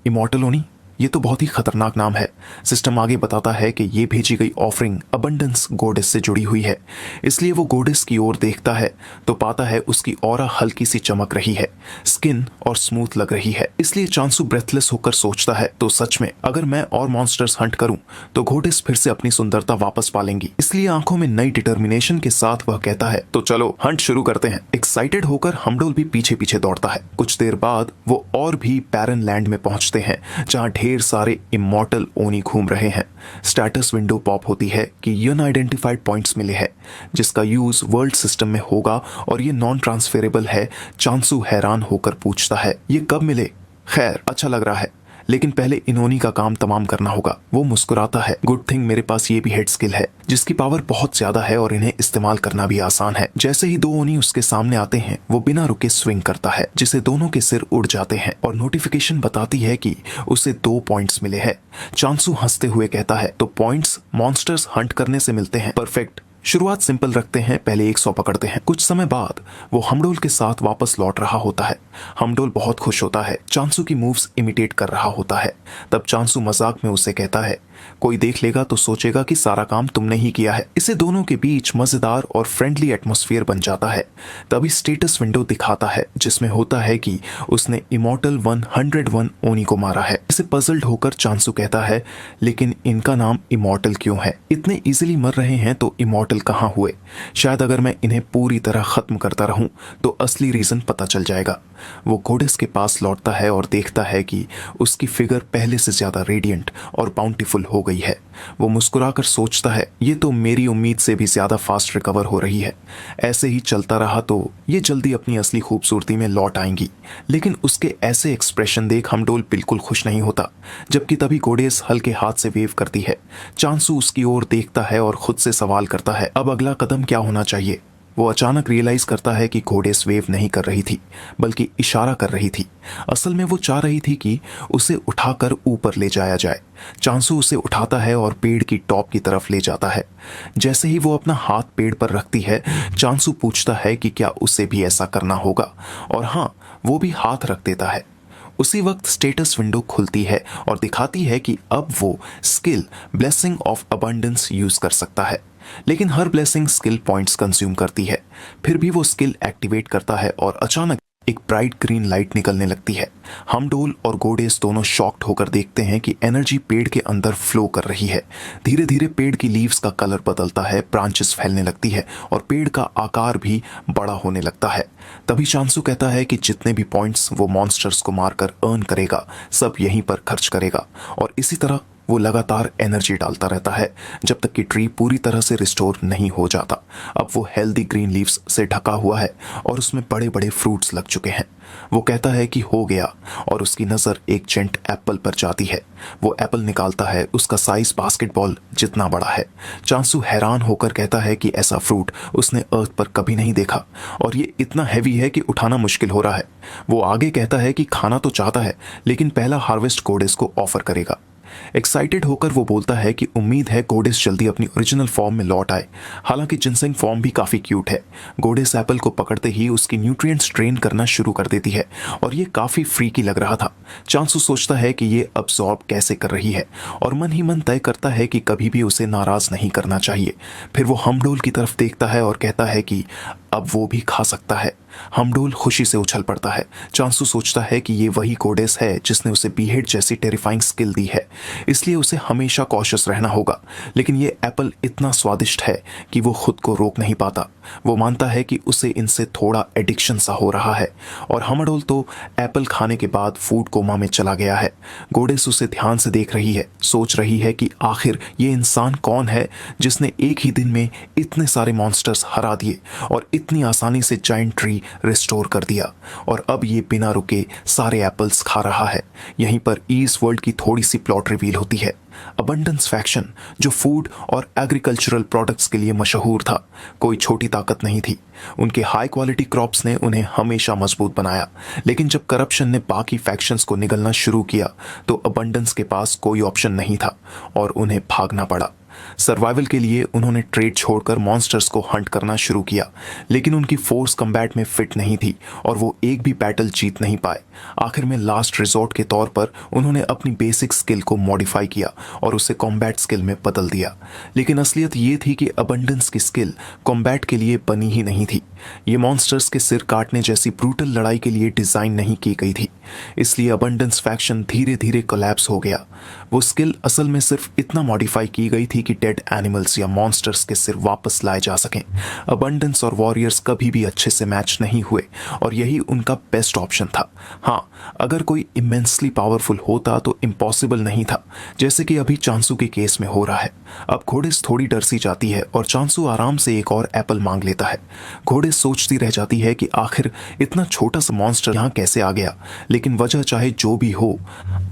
इमॉर्टल ओनी, ये तो बहुत ही खतरनाक नाम है। सिस्टम आगे बताता है कि ये भेजी गई ऑफरिंग अबंडेंस गोडेस से जुड़ी हुई है। इसलिए वो गोडेस की ओर देखता है तो पाता है उसकी ऑरा हल्की सी चमक रही है, स्किन और स्मूथ लग रही है। इसलिए चांसू ब्रेथलेस होकर सोचता है, तो सच में अगर मैं और मॉन्स्टर्स हंट करूं तो गोडेस फिर से अपनी सुंदरता वापस पालेंगी। इसलिए आंखों में नई डिटर्मिनेशन के साथ वह कहता है, तो चलो हंट शुरू करते हैं। एक्साइटेड होकर हमडोल भी पीछे पीछे दौड़ता है। कुछ देर बाद वो और भी बैरन लैंड में पहुंचते हैं जहां ढेर सारे इमॉर्टल ओनी घूम रहे हैं। स्टेटस विंडो पॉप होती है कि अनआइडेंटिफाइड पॉइंट्स मिले हैं, जिसका यूज वर्ल्ड सिस्टम में होगा और ये नॉन ट्रांसफरेबल है। चांसू हैरान होकर पूछता है, ये कब मिले? खैर, अच्छा लग रहा है, लेकिन पहले इनोनी का काम तमाम करना होगा। वो मुस्कुराता है, गुड थिंग मेरे पास ये भी हेड स्किल है जिसकी पावर बहुत ज्यादा है और इन्हें इस्तेमाल करना भी आसान है। जैसे ही दो ओनी उसके सामने आते हैं वो बिना रुके स्विंग करता है, जिसे दोनों के सिर उड़ जाते हैं और नोटिफिकेशन बताती है कि उसे 2 पॉइंट्स मिले हैं। चांसू हंसते हुए कहता है, तो पॉइंट्स मॉन्स्टर्स हंट करने से मिलते हैं, परफेक्ट। शुरुआत सिंपल रखते हैं, पहले 100 पकड़ते हैं। कुछ समय बाद वो हमडोल के साथ वापस लौट रहा होता है। हमडोल बहुत खुश होता है, चांसू की मूव्स इमिटेट कर रहा होता है। तब चांसू मजाक में उसे कहता है, कोई देख लेगा तो सोचेगा कि सारा काम तुमने ही किया है। इसे दोनों के बीच मजेदार और फ्रेंडली एटमॉस्फेयर बन जाता है। तभी स्टेटस विंडो दिखाता है जिसमें होता है कि उसने इमॉर्टल 101 ओनी को मारा है। इसे पजल्ड होकर चांसू कहता है, लेकिन इनका नाम इमॉर्टल क्यों है? इतने इजीली मर रहे हैं तो इमॉर्टल कहाँ हुए? शायद अगर मैं इन्हें पूरी तरह खत्म करता रहूं तो असली रीजन पता चल जाएगा। वो घोडेस के पास लौटता है और देखता है कि उसकी फिगर पहले से ज्यादा रेडिएंट और बाउंटीफुल हो गई है। वो मुस्कुराकर सोचता है, ये तो मेरी उम्मीद से भी ज्यादा फास्ट रिकवर हो रही है। ऐसे ही चलता रहा तो ये जल्दी अपनी असली खूबसूरती में लौट आएंगी। लेकिन उसके ऐसे एक्सप्रेशन देख हमडोल बिल्कुल खुश नहीं होता। जबकि तभी घोडेस हल्के हाथ से वेव करती है। चांसू उसकी ओर देखता है और खुद से सवाल करता है, अब अगला कदम क्या होना चाहिए? वो अचानक रियलाइज करता है कि घोडेस वेव नहीं कर रही थी बल्कि इशारा कर रही थी। असल में वो चाह रही थी कि उसे उठाकर ऊपर ले जाया जाए। चांसू उसे उठाता है और पेड़ की टॉप की तरफ ले जाता है। जैसे ही वो अपना हाथ पेड़ पर रखती है, चांसू पूछता है कि क्या उसे भी ऐसा करना होगा, और हाँ, वो भी हाथ रख देता है। उसी वक्त स्टेटस विंडो खुलती है और दिखाती है कि अब वो skill blessing of abundance use कर सकता है। लेकिन हर ब्लेसिंग स्किल पॉइंट्स कंज्यूम करती है। फिर भी वो स्किल एक्टिवेट करता है और अचानक एक ब्राइट ग्रीन लाइट निकलने लगती है। हमडोल और घोडेस दोनों शॉक्ड होकर देखते हैं कि एनर्जी पेड़ के अंदर फ्लो कर रही है। धीरे धीरे पेड़ की लीव्स का कलर बदलता है, ब्रांचेस फैलने लगती है और पेड़ का आकार भी बड़ा होने लगता है। तभी चांसू कहता है कि जितने भी पॉइंट्स वो मॉन्स्टर्स को मारकर अर्न करेगा सब यहीं पर खर्च करेगा, और इसी तरह वो लगातार एनर्जी डालता रहता है जब तक कि ट्री पूरी तरह से रिस्टोर नहीं हो जाता। अब वो हेल्दी ग्रीन लीव्स से ढका हुआ है और उसमें बड़े बड़े फ्रूट्स लग चुके हैं। वो कहता है कि हो गया, और उसकी नज़र एक जेंट एप्पल पर जाती है। वो एप्पल निकालता है, उसका साइज बास्केटबॉल जितना बड़ा है। चांसू हैरान होकर कहता है कि ऐसा फ्रूट उसने अर्थ पर कभी नहीं देखा, और ये इतना हैवी है कि उठाना मुश्किल हो रहा है। वो आगे कहता है कि खाना तो चाहता है, लेकिन पहला हार्वेस्ट गोडेस को ऑफर करेगा। एक्साइटेड होकर वो बोलता है कि उम्मीद है गोडेस जल्दी अपनी ओरिजिनल फॉर्म में लौट आए। हालांकि जिनसेंग फॉर्म भी काफ़ी क्यूट है। गोडेस एप्पल को पकड़ते ही उसकी न्यूट्रिएंट्स ड्रेन करना शुरू कर देती है, और ये काफ़ी फ्रीकी लग रहा था। चांसू सोचता है कि ये अब्सॉर्ब कैसे कर रही है, और मन ही मन तय करता है कि कभी भी उसे नाराज़ नहीं करना चाहिए। फिर वो हमडोल की तरफ देखता है और कहता है कि अब वो भी खा सकता है। हमडोल खुशी से उछल पड़ता है। चांसू सोचता है कि ये वही गोडेस है जिसने उसे बीहेड जैसी टेरिफाइंग स्किल दी है, इसलिए उसे हमेशा कॉशियस रहना होगा। लेकिन ये एप्पल इतना स्वादिष्ट है कि वो खुद को रोक नहीं पाता। वो मानता है कि उसे इनसे थोड़ा एडिक्शन सा हो रहा है, और हमडोल तो एप्पल खाने के बाद फूड कोमा में चला गया है। गोडेस उसे ध्यान से देख रही है, सोच रही है कि आखिर ये इंसान कौन है जिसने एक ही दिन में इतने सारे मॉन्स्टर्स हरा दिए और इतनी आसानी से जायंट ट्री रिस्टोर कर दिया, और अब ये बिना रुके सारे एप्पल्स खा रहा है। यहीं पर ईस्ट वर्ल्ड की थोड़ी सी प्लॉट रिवील होती है। अबंडेंस फैक्शन, जो फूड और एग्रीकल्चरल प्रोडक्ट्स के लिए मशहूर था, कोई छोटी ताकत नहीं थी। उनके हाई क्वालिटी क्रॉप्स ने उन्हें हमेशा मजबूत बनाया। लेकिन जब करप्शन ने बाकी फैक्शंस को निगलना शुरू किया, तो अबंडेंस के पास कोई ऑप्शन नहीं था और उन्हें भागना पड़ा। सर्वाइवल के लिए उन्होंने ट्रेड छोड़कर मॉन्स्टर्स को हंट करना शुरू किया, लेकिन उनकी फोर्स कम्बैट में फिट नहीं थी और वो एक भी बैटल जीत नहीं पाए। आखिर में लास्ट रिजॉर्ट के तौर पर उन्होंने अपनी बेसिक स्किल को मॉडिफाई किया और उसे कॉम्बैट स्किल में बदल दिया। लेकिन असलियत ये थी कि अबंडेंस की स्किल कॉम्बैट के लिए बनी ही नहीं थी। ये मॉन्स्टर्स के सिर काटने जैसी ब्रूटल लड़ाई के लिए डिजाइन नहीं की गई थी। इसलिए अबंडेंस फैक्शन धीरे धीरे कोलैप्स हो गया। वो स्किल असल में सिर्फ इतना मॉडिफाई की गई थी कि डेड एनिमल्स या मॉन्स्टर्स के सिर वापस लाए जा सकें। अबंडेंस और वॉरियर्स कभी भी अच्छे से मैच नहीं हुए, और यही उनका बेस्ट ऑप्शन था। हाँ, अगर कोई इमेंसली पावरफुल होता तो इम्पॉसिबल नहीं था, जैसे कि अभी चांसू के केस में हो रहा है। अब घोड़ेस थोड़ी डर सी जाती है और चांसू आराम से एक और एप्पल मांग लेता है। घोड़ेस सोचती रह जाती है कि आखिर इतना छोटा सा मॉन्स्टर यहाँ कैसे आ गया, लेकिन वजह चाहे जो भी हो,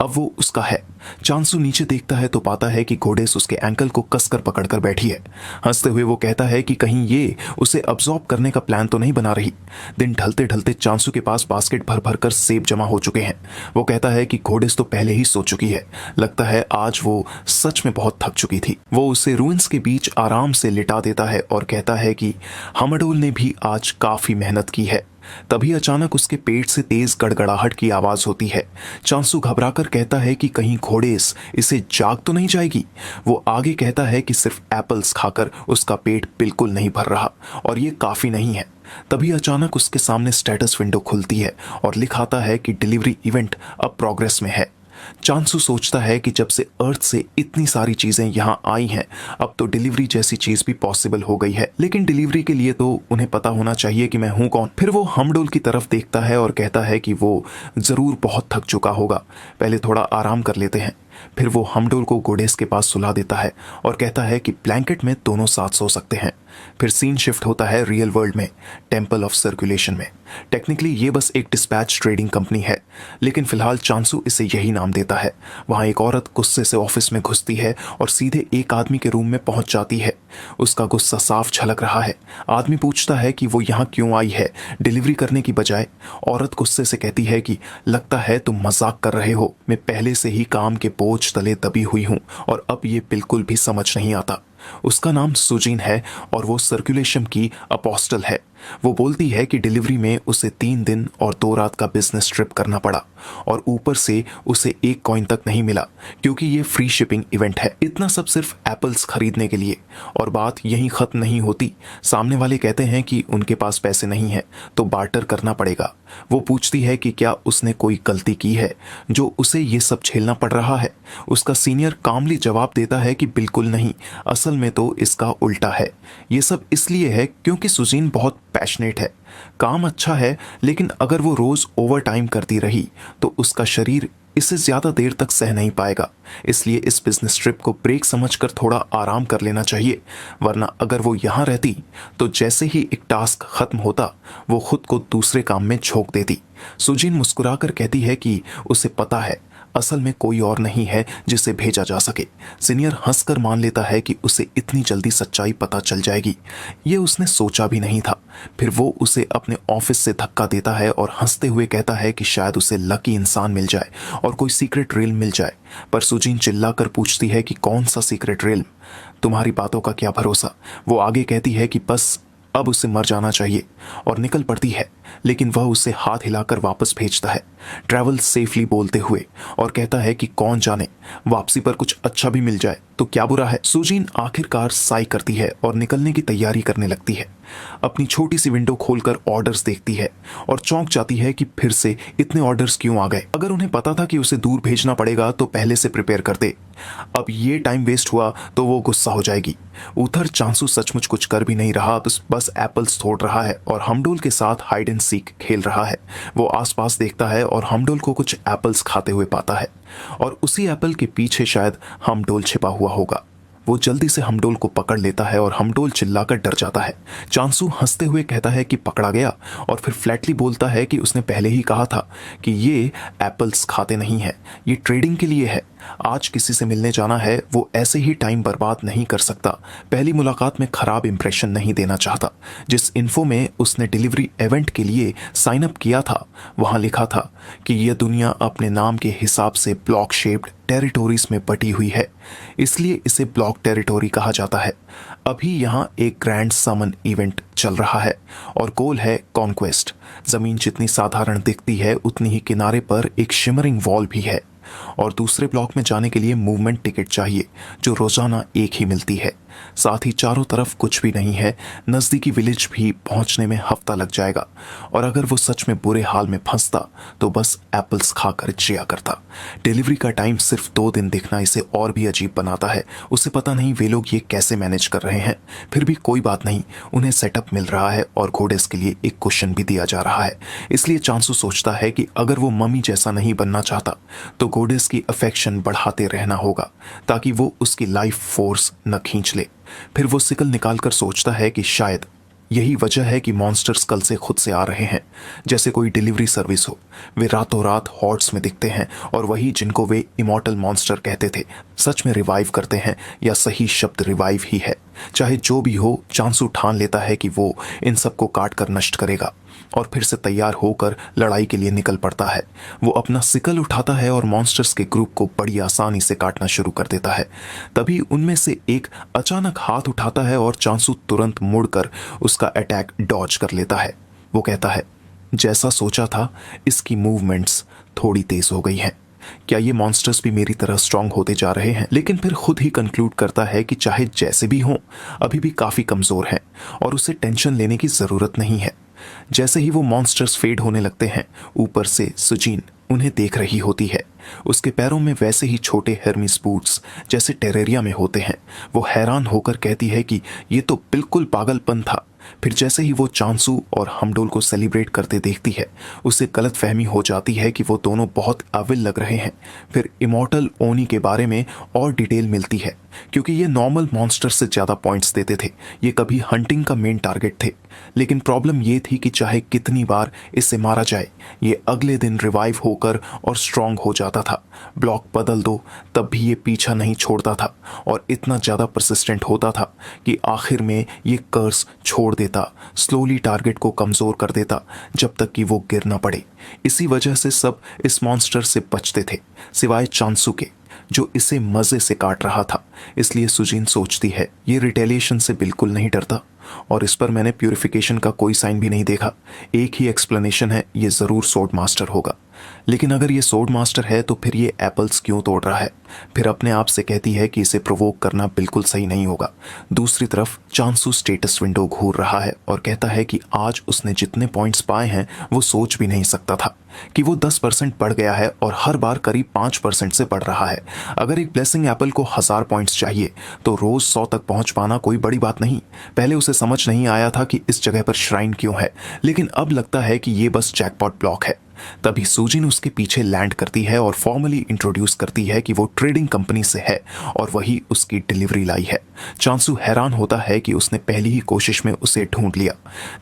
अब वो उसका है। चांसू नीचे देखता है तो पाता है कि घोड़ेस उसके एंकल को कसकर पकड़कर बैठी है। हंसते हुए वो कहता है कि कहीं ये उसे अब्सॉर्ब करने का प्लान तो नहीं बना रही। दिन ढलते ढलते चांसू के पास बास्केट भर भर कर सेब जमा हो चुके हैं। वो कहता है कि घोड़ेस तो पहले ही सो चुकी है। लगता है आज वो सच में बहुत थक चुकी थी। वो उसे रूइंस के बीच आराम से लिटा देता है और कहता है कि हमडोल ने भी आज काफी मेहनत की है। तभी अचानक उसके पेट से तेज गड़गड़ाहट की आवाज होती है। चांसू घबराकर कहता है कि कहीं घोड़ेस इसे जाग तो नहीं जाएगी। वो आगे कहता है कि सिर्फ एप्पल्स खाकर उसका पेट बिल्कुल नहीं भर रहा और ये काफी नहीं है। तभी अचानक उसके सामने स्टेटस विंडो खुलती है और लिखाता है कि डिलीवरी इवेंट अब प्रोग्रेस में है। चांसू सोचता है कि जब से अर्थ से इतनी सारी चीजें यहाँ आई हैं, अब तो डिलीवरी जैसी चीज भी पॉसिबल हो गई है। लेकिन डिलीवरी के लिए तो उन्हें पता होना चाहिए कि मैं हूं कौन। फिर वो हमडोल की तरफ देखता है और कहता है कि वो जरूर बहुत थक चुका होगा, पहले थोड़ा आराम कर लेते हैं। फिर वो हमडोल को गोडेस के पास सुला देता है और कहता है कि ब्लैंकेट में दोनों साथ सो सकते हैं। फिर सीन शिफ्ट होता है रियल वर्ल्ड में, टेम्पल ऑफ सर्कुलेशन में। टेक्निकली ये बस एक डिस्पैच ट्रेडिंग कंपनी है, लेकिन फिलहाल चांसू इसे यही नाम देता है। वहाँ एक औरत गुस्से से ऑफिस में घुसती है और सीधे एक आदमी के रूम में पहुंच जाती है। उसका गुस्सा साफ झलक रहा है। आदमी पूछता है कि वो यहाँ क्यों आई है, डिलीवरी करने की बजाय। औरत गुस्से से कहती है कि लगता है तुम मजाक कर रहे हो, मैं पहले से ही काम के बोझ तले दबी हुई हूँ और अब ये बिल्कुल भी समझ नहीं आता। उसका नाम सुजीन है और वो सर्कुलेशन की अपोस्टल है। वो बोलती है कि डिलीवरी में उसे 3 दिन और 2 रात का बिजनेस ट्रिप करना पड़ा और ऊपर से उसे 1 कॉइन तक नहीं मिला, क्योंकि ये फ्री शिपिंग इवेंट है। इतना सब सिर्फ एप्पल्स खरीदने के लिए। और बात यहीं खत्म नहीं होती। सामने वाले कहते हैं कि उनके पास पैसे नहीं है तो बार्टर करना पड़ेगा। वो पूछती है कि क्या उसने कोई गलती की है जो उसे ये सब झेलना पड़ रहा है। उसका सीनियर कामली जवाब देता है कि बिल्कुल नहीं, असल में तो इसका उल्टा है। ये सब इसलिए है क्योंकि सुजीन बहुत पैशनेट है, काम अच्छा है, लेकिन अगर वो रोज ओवर टाइम करती रही तो उसका शरीर इसे ज्यादा देर तक सह नहीं पाएगा। इसलिए इस बिजनेस ट्रिप को ब्रेक समझकर थोड़ा आराम कर लेना चाहिए, वरना अगर वो यहाँ रहती तो जैसे ही एक टास्क खत्म होता वो खुद को दूसरे काम में झोंक देती। सुजीन मुस्कुराकर कहती है कि उसे पता है असल में कोई और नहीं है जिसे भेजा जा सके। सीनियर हंसकर मान लेता है कि उसे इतनी जल्दी सच्चाई पता चल जाएगी, ये उसने सोचा भी नहीं था। फिर वो उसे अपने ऑफिस से धक्का देता है और हंसते हुए कहता है कि शायद उसे लकी इंसान मिल जाए और कोई सीक्रेट रेल मिल जाए। पर सुजीन चिल्लाकर पूछती है कि कौन सा सीक्रेट रेल, तुम्हारी बातों का क्या भरोसा। वो आगे कहती है कि बस अब उसे मर जाना चाहिए और निकल पड़ती है, लेकिन वह उसे हाथ हिलाकर वापस भेजता है, ट्रैवल सेफली बोलते हुए, और कहता है कि कौन जाने वापसी पर कुछ अच्छा भी मिल जाए तो क्या बुरा है। सुजीन आखिरकार साई करती है और निकलने की तैयारी करने लगती है। अपनी छोटी सी विंडो खोलकर ऑर्डर्स देखती है और चौंक जाती है कि फिर से इतने ऑर्डर्स क्यों आ गए। अगर उन्हें पता था कि उसे दूर भेजना पड़ेगा तो पहले से प्रिपेयर करते। अब ये टाइम वेस्ट हुआ तो वो गुस्सा हो जाएगी। उधर चांसू सचमुच कुछ कर भी नहीं रहा, बस एप्पल्स तोड़ रहा है और हमडोल के साथ हाइड एंड सीक खेल रहा है। वो आसपास देखता है और हमडोल को कुछ एप्पल्स खाते हुए पाता है और उसी एप्पल के पीछे शायद हमडोल छिपा हुआ होगा। वो जल्दी से हमडोल को पकड़ लेता है और हमडोल चिल्लाकर डर जाता है। चांसू हंसते हुए कहता है कि पकड़ा गया और फिर फ्लैटली बोलता है कि उसने पहले ही कहा था कि ये एप्पल्स खाते नहीं है, ये ट्रेडिंग के लिए है। आज किसी से मिलने जाना है, वो ऐसे ही टाइम बर्बाद नहीं कर सकता। पहली मुलाकात में खराब इंप्रेशन नहीं देना चाहता। जिस इन्फो में उसने डिलीवरी इवेंट के लिए साइन अप किया था वहां लिखा था कि यह दुनिया अपने नाम के हिसाब से ब्लॉक शेप्ड टेरिटोरीज में बटी हुई है, इसलिए इसे ब्लॉक टेरिटोरी कहा जाता है। अभी यहाँ एक ग्रैंड समन इवेंट चल रहा है और गोल है कॉन्क्वेस्ट। जमीन जितनी साधारण दिखती है उतनी ही किनारे पर एक शिमरिंग वॉल भी है और दूसरे ब्लॉक में जाने के लिए मूवमेंट टिकट चाहिए जो रोजाना एक ही मिलती है। साथ ही चारों तरफ कुछ भी नहीं है, नजदीकी विलेज भी पहुंचने में हफ्ता लग जाएगा और अगर वो सच में बुरे हाल में फंसता तो बस एप्पल्स खाकर जिया करता। डिलीवरी का टाइम सिर्फ 2 दिन दिखना इसे और भी अजीब बनाता है। उसे पता नहीं वे लोग ये कैसे मैनेज कर रहे हैं, फिर भी कोई बात नहीं, उन्हें सेटअप मिल रहा है और घोड़ेस के लिए एक क्वेश्चन भी दिया जा रहा है। इसलिए चांसू सोचता है कि अगर वो मम्मी जैसा नहीं बनना चाहता तो गोडेस की अफेक्शन बढ़ाते रहना होगा ताकि वो उसकी लाइफ फोर्स न खींच ले। फिर वो सिकल निकालकर सोचता है कि शायद यही वजह है कि मॉन्स्टर्स कल से खुद से आ रहे हैं, जैसे कोई डिलीवरी सर्विस हो। वे रातों रात हॉर्ड्स में दिखते हैं और वही जिनको वे इमॉर्टल मॉन्स्टर कहते थे सच में रिवाइव करते हैं, या सही शब्द रिवाइव ही है। चाहे जो भी हो, चांसू ठान लेता है कि वो इन सबको काट कर नष्ट करेगा और फिर से तैयार होकर लड़ाई के लिए निकल पड़ता है। वो अपना सिकल उठाता है और मॉन्स्टर्स के ग्रुप को बड़ी आसानी से काटना शुरू कर देता है। तभी उनमें से एक अचानक हाथ उठाता है और चांसू तुरंत मुड़कर उसका अटैक डॉज कर लेता है। वो कहता है, जैसा सोचा था इसकी मूवमेंट्स थोड़ी तेज हो गई हैं। क्या ये मॉन्स्टर्स भी मेरी तरह स्ट्रांग होते जा रहे हैं? लेकिन फिर खुद ही कंक्लूड करता है कि चाहे जैसे भी हों अभी भी काफी कमजोर हैं और उसे टेंशन लेने की जरूरत नहीं है। जैसे ही वो मॉन्स्टर्स फेड होने लगते हैं, ऊपर से सुजीन उन्हें देख रही होती है। उसके पैरों में वैसे ही छोटे हेर्मिस बूट्स जैसे टेरेरिया में होते हैं। वो हैरान होकर कहती है कि ये तो बिल्कुल पागलपन था। फिर जैसे ही वो चांसू और हमडोल को सेलिब्रेट करते देखती है, उसे गलत फहमी हो जाती है कि वो दोनों बहुत अविल लग रहे हैं। फिर इमॉर्टल ओनी के बारे में और डिटेल मिलती है, क्योंकि ये नॉर्मल मॉन्स्टर से ज़्यादा पॉइंट्स देते थे। ये कभी हंटिंग का मेन टारगेट थे, लेकिन प्रॉब्लम ये थी कि चाहे कितनी बार इसे मारा जाए, ये अगले दिन रिवाइव होकर और स्ट्रांग हो जाता था। ब्लॉक बदल दो तब भी ये पीछा नहीं छोड़ता था और इतना ज़्यादा परसिस्टेंट होता था कि आखिर में ये कर्स छोड़ देता, स्लोली टारगेट को कमज़ोर कर देता जब तक कि वो गिर ना पड़े। इसी वजह से सब इस मॉन्स्टर से बचते थे, सिवाय चांसू के जो इसे मज़े से काट रहा था। इसलिए सुजीन सोचती है ये रिटेलिएशन से बिल्कुल नहीं डरता और इस पर मैंने प्यूरिफिकेशन का कोई साइन भी नहीं देखा। एक ही एक्सप्लेनेशन है, ये ज़रूर स्वॉर्ड मास्टर होगा। लेकिन अगर ये सोड मास्टर है तो फिर ये एप्पल्स क्यों तोड़ रहा है? फिर अपने आप से कहती है कि इसे प्रोवोक करना बिल्कुल सही नहीं होगा। दूसरी तरफ चांसू स्टेटस विंडो घूर रहा है और कहता है कि आज उसने जितने पॉइंट्स पाए हैं वो सोच भी नहीं सकता था कि वो 10% बढ़ गया है और हर बार करीब 5% से बढ़ रहा है। अगर एक ब्लेसिंग एप्पल को 1000 पॉइंट्स चाहिए तो रोज 100 तक पहुंच पाना कोई बड़ी बात नहीं। पहले उसे समझ नहीं आया था कि इस जगह पर श्राइन क्यों है, लेकिन अब लगता है कि ये बस जैकपॉट ब्लॉक है। तभी सुजिन उसके पीछे लैंड करती है और फॉर्मली इंट्रोड्यूस करती है कि वो ट्रेडिंग कंपनी से है और वही उसकी डिलीवरी लाई है। चांसू हैरान होता है कि उसने पहली ही कोशिश में उसे ढूंढ लिया,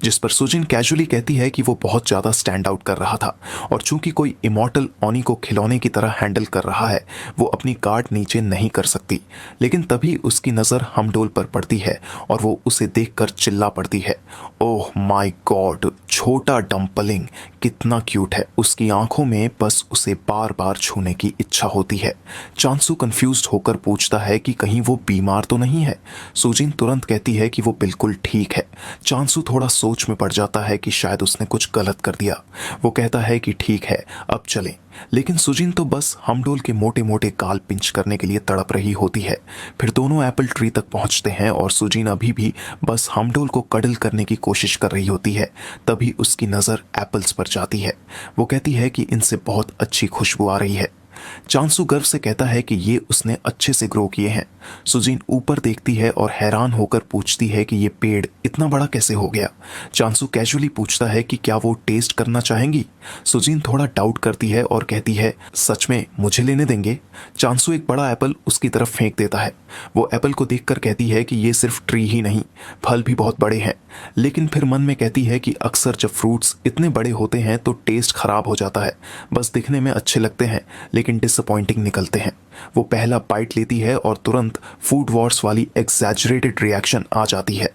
जिस पर सुजिन कैजुअली कहती है कि वो बहुत ज्यादा स्टैंड आउट कर रहा था और चूंकि कोई इमॉर्टल ओनी को खिलौने की तरह हैंडल कर रहा है वो अपनी गार्ड नीचे नहीं कर सकती। लेकिन तभी उसकी नजर हमडोल पर पड़ती है और वो उसे देखकर चिल्ला पड़ती है, ओह माय गॉड, छोटा डम्पलिंग कितना क्यूट है। उसकी आंखों में बस उसे बार बार छूने की इच्छा होती है। चांसू कंफ्यूज्ड होकर पूछता है कि कहीं वो बीमार तो नहीं है। सुजिन तुरंत कहती है कि वो बिल्कुल ठीक है। चांसू थोड़ा सोच में पड़ जाता है कि शायद उसने कुछ गलत कर दिया। वो कहता है कि ठीक है अब चलें, लेकिन सुजिन तो बस हमडोल के मोटे मोटे गाल पिंच करने के लिए तड़प रही होती है। फिर दोनों एप्पल ट्री तक पहुंचते हैं और सुजिन अभी भी बस हमडोल को कडल करने की कोशिश कर रही होती है। तभी उसकी नज़र एप्पल्स पर जाती है। वो कहती है कि इनसे बहुत अच्छी खुशबू आ रही है। चांसू गर्व से कहता है कि ये उसने अच्छे से ग्रो किए हैं। सुजीन ऊपर देखती है और हैरान होकर पूछती है कि ये पेड़ इतना बड़ा कैसे हो गया। चांसू कैजुअली पूछता है कि क्या वो टेस्ट करना चाहेंगी। सुजीन थोड़ा डाउट करती है और कहती है, सच में मुझे लेने देंगे? चांसू एक बड़ा एप्पल उसकी तरफ फेंक देता है। वो एप्पल को देखकर कहती है कि ये सिर्फ ट्री ही नहीं, फल भी बहुत बड़े हैं। लेकिन फिर मन में कहती है कि अक्सर जब फ्रूट्स इतने बड़े होते हैं तो टेस्ट खराब हो जाता है। बस दिखने में अच्छे लगते हैं लेकिन डिसअपॉइंटिंग निकलते हैं। वो पहला बाइट लेती है और तुरंत फूड वॉर्स वाली एग्जैजरेटेड रिएक्शन आ जाती है।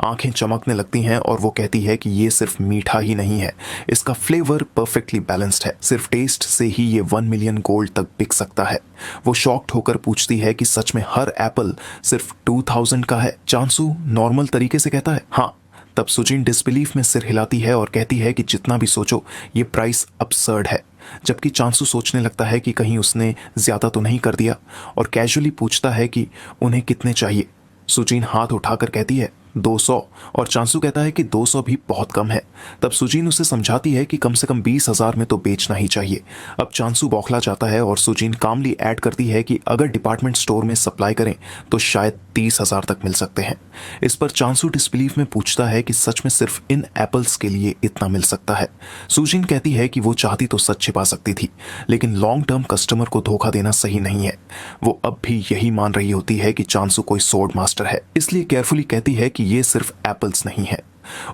आंखें चमकने लगती हैं और वो कहती है कि ये सिर्फ मीठा ही नहीं है, इसका फ्लेवर परफेक्टली बैलेंस्ड है। सिर्फ टेस्ट से ही ये 1 मिलियन गोल्ड तक बिक सकता है। वो शॉक्ड होकर पूछती है कि सच में हर एप्पल सिर्फ 2000 का है? चांसू नॉर्मल तरीके से कहता है, हाँ। तब सुजिन डिसबिलीफ में सिर हिलाती है और कहती है कि जितना भी सोचो ये प्राइस अबसर्ड है। जबकि चांसू सोचने लगता है कि कहीं उसने ज्यादा तो नहीं कर दिया और कैजुअली पूछता है कि उन्हें कितने चाहिए। सुजीन हाथ उठाकर कहती है 200 और चांसू कहता है कि 200 भी बहुत कम है। तब सुजीन उसे समझाती है कि कम से कम 20,000 में तो बेचना ही चाहिए। अब चांसू बौखला जाता है और सुजीन कामली ऐड करती है कि अगर डिपार्टमेंट स्टोर में सप्लाई करें तो शायद 30,000 तक मिल सकते हैं। इस पर चांसू डिसबिलीफ में पूछता है कि सच में सिर्फ इन एप्पल्स के लिए इतना मिल सकता है। सुजीन कहती है कि वो चाहती तो सच छिपा सकती थी, लेकिन लॉन्ग टर्म कस्टमर को धोखा देना सही नहीं है। वो अब भी यही मान रही होती है कि चांसू कोई सोर्ड मास्टर है, इसलिए केयरफुली कहती है कि ये सिर्फ एप्पल्स नहीं है।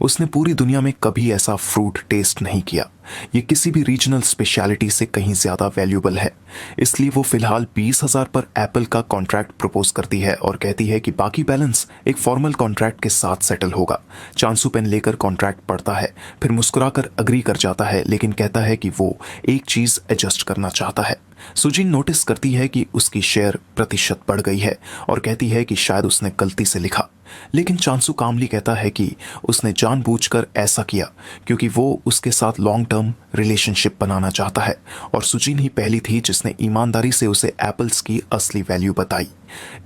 उसने पूरी दुनिया में कभी ऐसा फ्रूट टेस्ट नहीं किया। ये किसी भी रीजनल स्पेशलिटी से कहीं ज्यादा वैल्यूएबल है। इसलिए वो फिलहाल 20,000 पर एप्पल का कॉन्ट्रैक्ट प्रपोज करती है और कहती है कि बाकी बैलेंस एक फॉर्मल कॉन्ट्रैक्ट के साथ सेटल होगा। चांसू पेन लेकर कॉन्ट्रैक्ट पढ़ता है, फिर मुस्कुराकर अग्री कर जाता है, लेकिन कहता है कि वो एक चीज एडजस्ट करना चाहता है। सुजीन नोटिस करती है कि उसकी शेयर प्रतिशत बढ़ गई है और कहती है कि शायद उसने गलती से लिखा, लेकिन चांसू कामली कहता है कि उसने जानबूझकर ऐसा किया क्योंकि वो उसके साथ लॉन्ग टर्म रिलेशनशिप बनाना चाहता है और सुजीन ही पहली थी जिसने ईमानदारी से उसे एप्पल्स की असली वैल्यू बताई।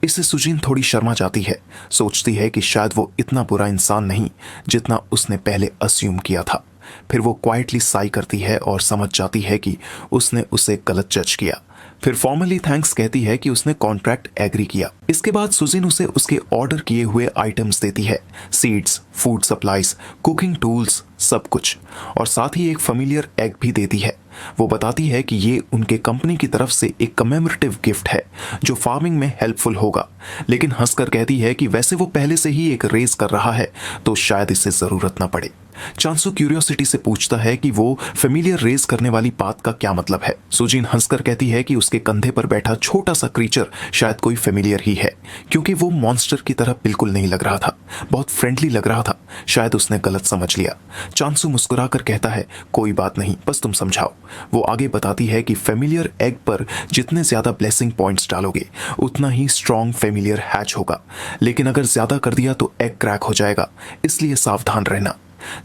इससे सुजीन थोड़ी शर्मा जाती है, सोचती है कि शायद वो इतना बुरा इंसान नहीं जितना उसने पहले अस्यूम किया था। फिर वो क्वाइटली साई करती है और समझ जाती है कि उसने उसे गलत जज किया। फिर फॉर्मली थैंक्स कहती है कि उसने कॉन्ट्रैक्ट एग्री किया। इसके बाद सुजीन उसे उसके ऑर्डर किए हुए आइटम्स देती है, seeds, food supplies, cooking tools, सब कुछ, और साथ ही एक फेमिलियर एग भी देती है। वो बताती है कि ये उनके कंपनी की तरफ से एक कमेमोरेटिव गिफ्ट है जो फार्मिंग में हेल्पफुल होगा, लेकिन हंसकर कहती है कि वैसे वो पहले से ही एक रेस कर रहा है तो शायद इसे जरूरत न पड़े। चांसू क्यूरियोसिटी से पूछता है कि वो फेमिलियर रेस करने वाली बात का क्या मतलब है। सुजीन हंसकर कहती है कि उसके कंधे पर बैठा छोटा सा क्रीचर शायद कोई फेमिलियर ही है, क्योंकि वो मॉन्स्टर की तरह बिल्कुल नहीं लग रहा था, बहुत फ्रेंडली लग रहा था। शायद उसने गलत समझ लिया। चांसू मुस्कुराकर कहता है कोई बात नहीं, बस तुम समझाओ। वो आगे बताती है कि फेमिलियर एग पर जितने ज्यादा ब्लेसिंग पॉइंट्स डालोगे उतना ही स्ट्रॉन्ग फेमिलियर हैच होगा, लेकिन अगर ज्यादा कर दिया तो एग क्रैक हो जाएगा, इसलिए सावधान रहना।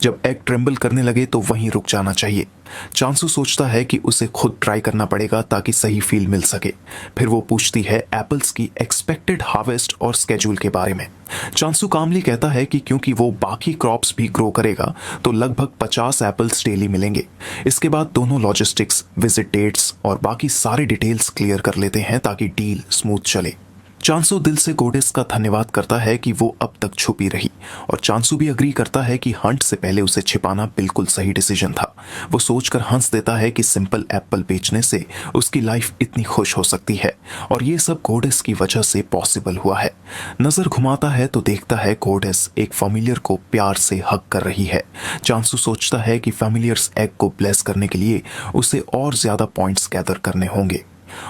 जब एग ट्रेम्बल करने लगे तो वहीं रुक जाना चाहिए। चांसू सोचता है कि उसे खुद ट्राई करना पड़ेगा ताकि सही फील मिल सके। फिर वो पूछती है एप्पल्स की एक्सपेक्टेड हार्वेस्ट और स्केड्यूल के बारे में। चांसू कामली कहता है कि क्योंकि वो बाकी क्रॉप्स भी ग्रो करेगा तो लगभग 50 एप्पल्स डेली मिलेंगे। इसके बाद दोनों लॉजिस्टिक्स, विजिट डेट्स और बाकी सारे डिटेल्स क्लियर कर लेते हैं ताकि डील स्मूथ चले। चांसू दिल से गोडेस का धन्यवाद करता है कि वो अब तक छुपी रही, और चांसू भी अग्री करता है कि हंट से पहले उसे छिपाना बिल्कुल सही डिसीजन था। वो सोचकर हंस देता है कि सिंपल एप्पल बेचने से उसकी लाइफ इतनी खुश हो सकती है और ये सब गोडेस की वजह से पॉसिबल हुआ है। नजर घुमाता है तो देखता है गोडेस एक फैमिलियर को प्यार से हग कर रही है। चांसू सोचता है कि फैमिलियर्स एग को ब्लेस करने के लिए उसे और ज्यादा पॉइंट्स गैदर करने होंगे,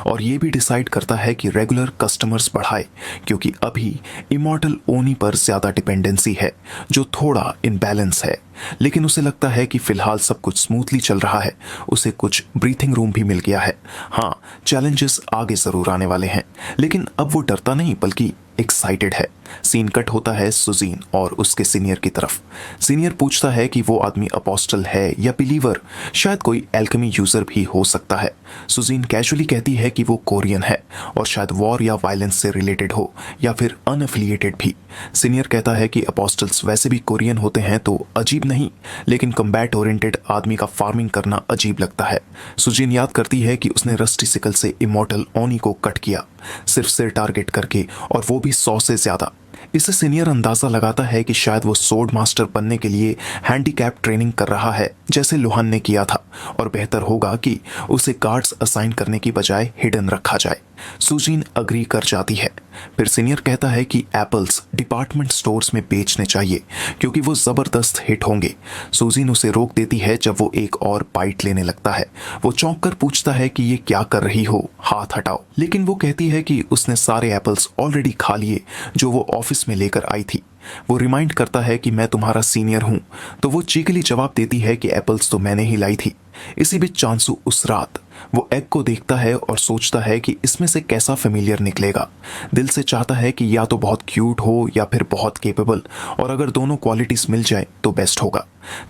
और ये भी डिसाइड करता है कि रेगुलर कस्टमर्स बढ़ाए क्योंकि अभी इमॉर्टल ओनी पर ज्यादा डिपेंडेंसी है जो थोड़ा इनबैलेंस है। लेकिन उसे लगता है कि फिलहाल सब कुछ स्मूथली चल रहा है। उसे कुछ ब्रीथिंग रूम भी मिल गया है। हाँ, चैलेंजेस आगे जरूर आने वाले हैं, लेकिन अब वो डरता नहीं बल्कि एक्साइटेड है। सीन कट होता है सुजीन और उसके सीनियर की तरफ। सीनियर पूछता है कि वो आदमी अपोस्टल है या बिलीवर, शायद कोई एल्केमी यूजर भी हो सकता है। सुजीन कैजुअली कहती है कि वो कोरियन है और शायद वॉर या वायलेंस से रिलेटेड हो या फिर अनएफिलिएटेड भी। सीनियर कहता है कि अपोस्टल्स वैसे भी कोरियन होते हैं तो अजीब नहीं, लेकिन कम्बैट ओरिएंटेड आदमी का फार्मिंग करना अजीब लगता है। सुजीन याद करती है कि उसने रस्टी सिकल से इमॉर्टल ओनी को कट किया, सिर्फ सिर टारगेट करके, और वो भी 100 से ज्यादा। इससे सीनियर अंदाजा लगाता है कि शायद वो सोर्ड मास्टर बनने के लिए हैंडीकैप ट्रेनिंग कर रहा है जैसे लोहान ने किया था, और बेहतर होगा कि उसे कार्ड्स असाइन करने की बजाय हिडन रखा जाए। सुजीन अग्री कर जाती है। फिर सीनियर कहता है कि एप्पल्स डिपार्टमेंट स्टोर्स में बेचने चाहिए क्योंकि वो जबरदस्त हिट होंगे। सुजीन उसे रोक देती है जब वो एक और बाइट लेने लगता है। वो चौंक कर पूछता है कि ये क्या कर रही हो, हाथ हटाओ। लेकिन वो कहती है कि उसने सारे एप्पल्स ऑलरेडी खा लिए जो वो ऑफिस में लेकर आई थी। वो रिमाइंड करता है कि मैं तुम्हारा सीनियर हूं, तो वो चीकली जवाब देती है कि एप्पल्स तो मैंने ही लाई थी। इसी बीच चांसू उस रात वो एग को देखता है और सोचता है कि इसमें से कैसा फेमिलियर निकलेगा। दिल से चाहता है कि या तो बहुत क्यूट हो या फिर बहुत केपेबल, और अगर दोनों क्वालिटीज मिल जाए तो बेस्ट होगा।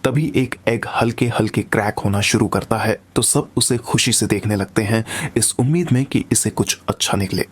तभी एक एग हल्के हल्के क्रैक होना शुरू करता है तो सब उसे खुशी से देखने लगते हैं, इस उम्मीद में कि इसे कुछ अच्छा निकले।